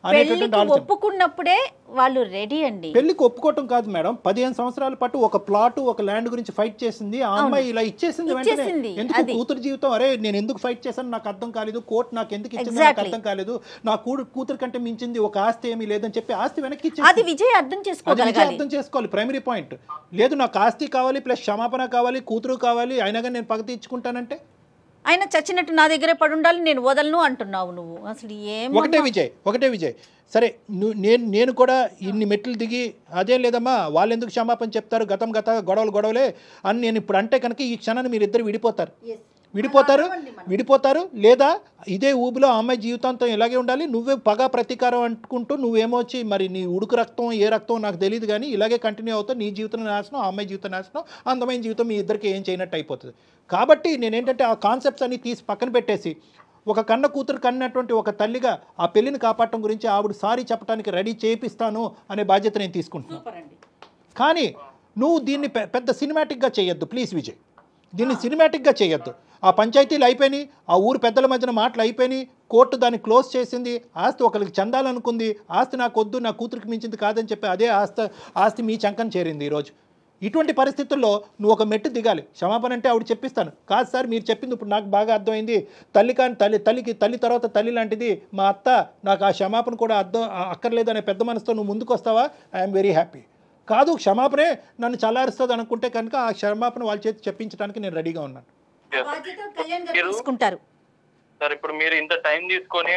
అనేటటువంటి ఆలోచన. ఒప్పుకున్నప్పుడే వాళ్ళు రెడీ అండి. పెళ్లికి ఒప్పుకోవటం కాదు మేడం, 15 సంవత్సరాల పాటు ఒక ప్లాట్ ఒక ల్యాండ్ గురించి ఫైట్ చేసింది ఆ అమ్మాయి, ఇలా ఇచ్చేసింది వెంటనే. ఎందుకు కూతురు జీవితం, అరే నేను ఎందుకు ఫైట్ చేశాను నాకు అర్థం కాలేదు, కోర్టు నాకు ఎందుకు ఇచ్చింది నాకు అర్థం కాలేదు, నా కూతురు కంటే మించింది ఒక ఆస్తి ఏమీ లేదని చెప్పి ఆస్తి వెనక్కి ఇచ్చేసి, అది విజయ్ అర్థం చేసుకోవాలి. ప్రైమరీ పాయింట్ లేదు, నాకు ఆస్తి కావాలి ప్లస్ క్షమాపణ కావాలి, కూతురు కావాలి, అయినా కానీ నేను పగ తీర్చుకుంటానంటే ఆయన చచ్చినట్టు నా దగ్గరే పడి ఉండాలి, నేను వదలను అంటున్నావు నువ్వు. అసలు ఒకటే విజయ్ సరే, నేను కూడా ఇన్ని మెట్లు దిగి అదే లేదమ్మా వాళ్ళు ఎందుకు క్షమాపణ చెప్తారు, గతం గొడవలే అని నేను ఇప్పుడు అంటే కనుక ఈ క్షణాన్ని మీరు ఇద్దరు విడిపోతారు లేదా ఇదే ఊబిలో ఆ అమ్మాయి జీవితాంతం ఇలాగే ఉండాలి, నువ్వే పగా ప్రతీకారం అంటుకుంటూ నువ్వేమో వచ్చి మరి నీ ఉడుకు రక్తం ఏ రక్తం నాకు తెలియదు కానీ ఇలాగే కంటిన్యూ అవుతావు, నీ జీవితం నాశనం, ఆ అమ్మాయి జీవితం నాశనం, అందమైన జీవితం మీ ఇద్దరికి ఏం చేయనట్టు అయిపోతుంది. కాబట్టి నేనేంటంటే ఆ కాన్సెప్ట్స్ అన్ని తీసి పక్కన పెట్టేసి ఒక కన్న కూతురు కన్నటువంటి ఒక తల్లిగా ఆ పెళ్లిని కాపాడటం గురించి ఆవిడ సారీ చెప్పడానికి రెడీ చేపిస్తాను అనే బాధ్యత నేను తీసుకుంటున్నాను. కానీ నువ్వు దీన్ని పెద్ద సినిమాటిక్గా చేయొద్దు ప్లీజ్ విజయ్, దీన్ని సినిమాటిక్గా చేయొద్దు. ఆ పంచాయతీలు అయిపోయినాయి, ఆ ఊరు పెద్దల మధ్యన మాటలు అయిపోయినాయి, కోర్టు దాన్ని క్లోజ్ చేసింది, ఆస్తి ఒకరికి చెందాలనుకుంది, ఆస్తి నాకు వద్దు నా కూతురికి మించింది కాదని చెప్పి అదే ఆస్తి మీ చంకన చేరింది ఈరోజు. ఇటువంటి పరిస్థితుల్లో నువ్వు ఒక మెట్టు దిగాలి. క్షమాపణ అంటే ఆవిడ చెప్పిస్తాను కాదు సార్ మీరు చెప్పింది ఇప్పుడు నాకు బాగా అర్థమైంది, తల్లి తర్వాత తల్లి లాంటిది మా అత్త, నాకు ఆ క్షమాపణ కూడా అక్కర్లేదు అనే పెద్ద మనసుతో నువ్వు ముందుకు వస్తావా, ఐఎమ్ వెరీ హ్యాపీ. కాదు క్షమాపణే నన్ను చల్లారుస్తుంది అనుకుంటే కనుక ఆ క్షమాపణ వాళ్ళ చేతి చెప్పించడానికి నేను రెడీగా ఉన్నాను. సార్ ఇప్పుడు మీరు ఇంత టైం తీసుకొని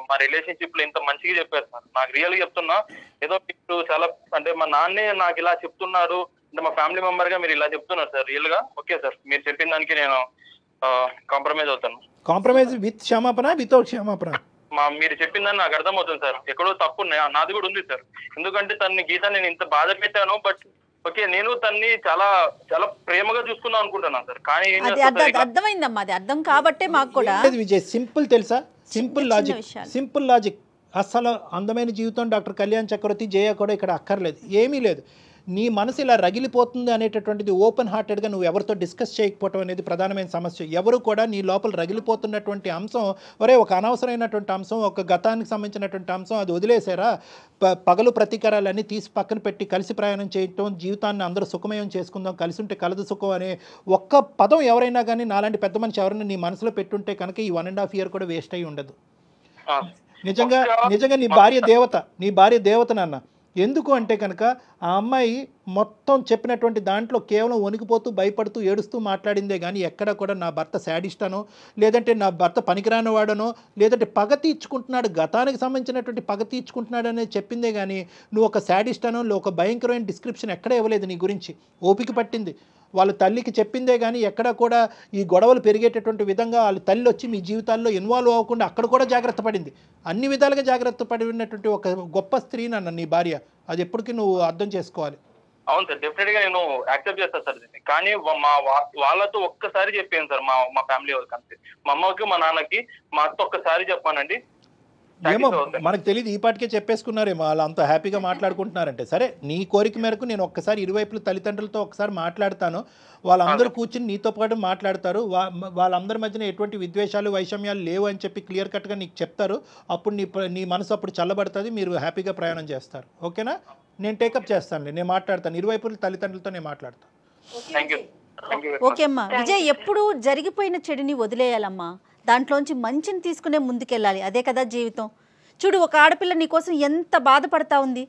మా రిలేషన్షిప్ లో ఇంత మంచిగా చెప్పారు సార్. నాకు రియల్ గా చెప్తున్నా, ఏదో ఇప్పుడు చాలా అంటే మా నాన్నే నాకు ఇలా చెప్తున్నారు అంటే మా ఫ్యామిలీ మెంబర్ గా మీరు ఇలా చెప్తున్నారు సార్. రియల్ గా ఓకే సార్, మీరు చెప్పిన దానికి నేను కాంప్రమైజ్ అవుతాను. కాంప్రమైజ్ విత్ క్షమాపణ వితౌట్ క్షమాపణ మీరు చెప్పిందని నాకు అర్థమవుతుంది సార్. ఎక్కడో తప్పు నాది కూడా ఉంది సార్. ఎందుకంటే గీత నేను ఇంత బాధ పెట్టాను, బట్ ఓకే నేను తన్ని చాలా చాలా ప్రేమగా చూసుకుందాం అనుకుంటున్నాను సార్. కానీ అర్థమైందమ్మా, అది అర్థం కాబట్టే మాకు కూడా విజయ్ సింపుల్ తెలుసా, సింపుల్ లాజిక్. అసలు అందమైన జీవితం డాక్టర్ కళ్యాణ్ చక్రవర్తి జయ కూడా ఇక్కడ అక్కర్లేదు, ఏమీ లేదు. నీ మనసు ఇలా రగిలిపోతుంది అనేటటువంటిది ఓపెన్ హార్టెడ్గా నువ్వు ఎవరితో డిస్కస్ చేయకపోవడం అనేది ప్రధానమైన సమస్య. ఎవరు కూడా నీ లోపల రగిలిపోతున్నటువంటి అంశం, ఒరే ఒక అనవసరమైనటువంటి అంశం, ఒక గతానికి సంబంధించినటువంటి అంశం, అది వదిలేసారా, పగలు ప్రతీకారాలన్నీ తీసి పక్కన పెట్టి కలిసి ప్రయాణం చేయటం, జీవితాన్ని అందరూ సుఖమయం చేసుకుందాం, కలిసి ఉంటే కలదు సుఖం అనే ఒక్క పదం ఎవరైనా కానీ నాలాంటి పెద్ద మనిషి ఎవరైనా నీ మనసులో పెట్టుంటే కనుక ఈ 1.5 year కూడా వేస్ట్ అయ్యి ఉండదు. నిజంగా నీ భార్య దేవత నాన్న. ఎందుకు అంటే కనుక ఆ అమ్మాయి మొత్తం చెప్పినటువంటి దాంట్లో కేవలం వణికిపోతూ భయపడుతూ ఏడుస్తూ మాట్లాడిందే కానీ ఎక్కడ కూడా నా భర్త శాడిస్టానో, లేదంటే నా భర్త పనికిరాని వాడనో, లేదంటే పగ తీర్చుకుంటున్నాడు, గతానికి సంబంధించినటువంటి పగ తీర్చుకుంటున్నాడు అనేది చెప్పిందే కానీ నువ్వు ఒక శాడిస్టానో ఒక భయంకరమైన డిస్క్రిప్షన్ ఎక్కడ ఇవ్వలేదు నీ గురించి. ఓపిక పట్టింది, వాళ్ళ తల్లికి చెప్పిందే కానీ ఎక్కడ కూడా ఈ గొడవలు పెరిగేటటువంటి విధంగా వాళ్ళ తల్లి వచ్చి మీ జీవితాల్లో ఇన్వాల్వ్ అవ్వకుండా అక్కడ కూడా జాగ్రత్త పడింది. అన్ని విధాలుగా జాగ్రత్త పడినటువంటి ఒక గొప్ప స్త్రీ నన్ను నీ భార్య, అది ఎప్పటికీ నువ్వు అర్థం చేసుకోవాలి. అవును సార్, డెఫినెట్ గా నేను యాక్సెప్ట్ చేస్తాను సార్ దీన్ని. కానీ వాళ్ళతో ఒక్కసారి చెప్పాను సార్, మా ఫ్యామిలీ వాళ్ళకి అంతే. మా అమ్మకి మా నాన్నకి మా అత్త ఒక్కసారి చెప్పానండి. ఏమో మనకు తెలియదు, ఈ పాటికే చెప్పేసుకున్నారేమో, వాళ్ళు అంత హ్యాపీగా మాట్లాడుకుంటున్నారంటే. సరే, నీ కోరిక మేరకు నేను ఒక్కసారి ఇరువైపుల తల్లిదండ్రులతో ఒకసారి మాట్లాడతాను. వాళ్ళందరూ కూర్చుని నీతో పాటు మాట్లాడతారు. వాళ్ళందరి మధ్యన ఎటువంటి విద్వేషాలు వైషమ్యాలు లేవు అని చెప్పి క్లియర్ కట్గా నీకు చెప్తారు. అప్పుడు నీ మనసు అప్పుడు చల్లబడుతుంది, మీరు హ్యాపీగా ప్రయాణం చేస్తారు. ఓకేనా? నేను టేకప్ చేస్తాను, నేను మాట్లాడతాను, ఇరువైపుల తల్లిదండ్రులతో నేను మాట్లాడతాను. ఓకే అమ్మా. విజయ్, ఎప్పుడు జరిగిపోయిన చెడుని వదిలేయాలమ్మా, దాంట్లోంచి మంచిని తీసుకునే ముందుకెళ్ళాలి. అదే కదా జీవితం. చూడు, ఒక ఆడపిల్ల నీకోసం ఎంత బాధపడతా ఉంది.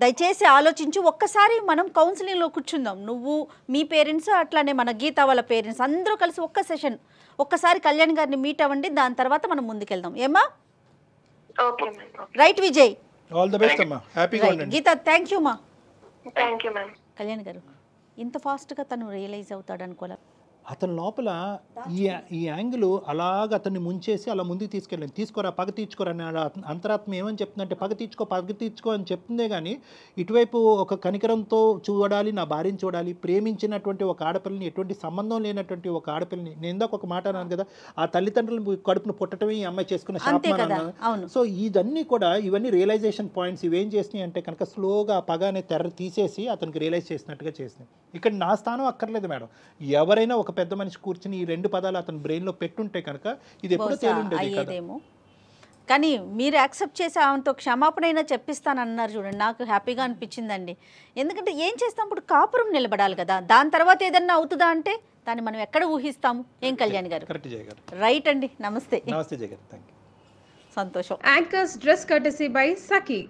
దయచేసి ఆలోచించి ఒక్కసారి మనం కౌన్సిలింగ్లో కూర్చుందాం. నువ్వు, మీ పేరెంట్స్, అట్లానే మన గీత వాళ్ళ పేరెంట్స్ అందరూ కలిసి ఒక్క సెషన్ ఒక్కసారి కళ్యాణ్ గారిని మీట్ అవ్వండి. దాని తర్వాత మనం ముందుకెళ్దాం. ఏమా? Right Vijay, all the best అమ్మా, హ్యాపీగా ఉండండి. గీత, థ్యాంక్ యూ మా. Thank you ma'am. Kalyan garu, ఇంత ఫాస్ట్గా తను రియలైజ్ అవుతాడు అనుకోలే. అతని లోపల ఈ యాంగిల్ అలాగ అతన్ని ముంచేసి అలా ముందుకు తీసుకెళ్ళండి. తీసుకోరా, పగ తీర్చుకోరా అని అంతరాత్మ ఏమని చెప్తుందంటే పగ తీర్చుకో అని చెప్తుందే కానీ ఇటువైపు ఒక కనికరంతో చూడాలి, నా భార్యని చూడాలి, ప్రేమించినటువంటి ఒక ఆడపిల్లని, ఎటువంటి సంబంధం లేనటువంటి ఒక ఆడపిల్లని. నేను ఇందాక ఒక మాట అన్నాను కదా, ఆ తల్లిదండ్రులు కడుపును పుట్టడమే ఈ అమ్మాయి చేసుకున్న శాపం అన్నాను. సో ఇదన్నీ కూడా ఇవన్నీ రియలైజేషన్ పాయింట్స్. ఇవేం చేసినాయి అంటే కనుక స్లోగా ఆ పగ అనే తెర తీసేసి అతనికి రియలైజ్ చేసినట్టుగా చేసినాయి. ఇక్కడ నా స్థానం అక్కర్లేదు మేడం. ఎవరైనా ఒక పెద్ద మనిషి కూర్చుని ఈ రెండు పదాలు అతని బ్రెయిన్లో పెట్టుంటే కనుక ఇది ఎప్పుడో తేలుండేదేమో. కానీ మీరు యాక్సెప్ట్ చేసి ఆమెతో క్షమాపణ అయినా చెప్పిస్తానన్నారు చూడండి, నాకు హ్యాపీగా అనిపించిందండి. ఎందుకంటే ఏం చేస్తాం, ఇప్పుడు కాపురం నిలబడాలి కదా, దాని తర్వాత ఏదన్నా అవుతుందా అంటే దాన్ని మనం ఎక్కడ ఊహిస్తాము? ఏం కళ్యాణ్ గారు? కరెక్ట్ జయ గారు. రైట్ అండి. నమస్తే. నమస్తే జయ గారు, థ్యాంక్ యూ. సంతోషం. Anchor's dress courtesy by Saki.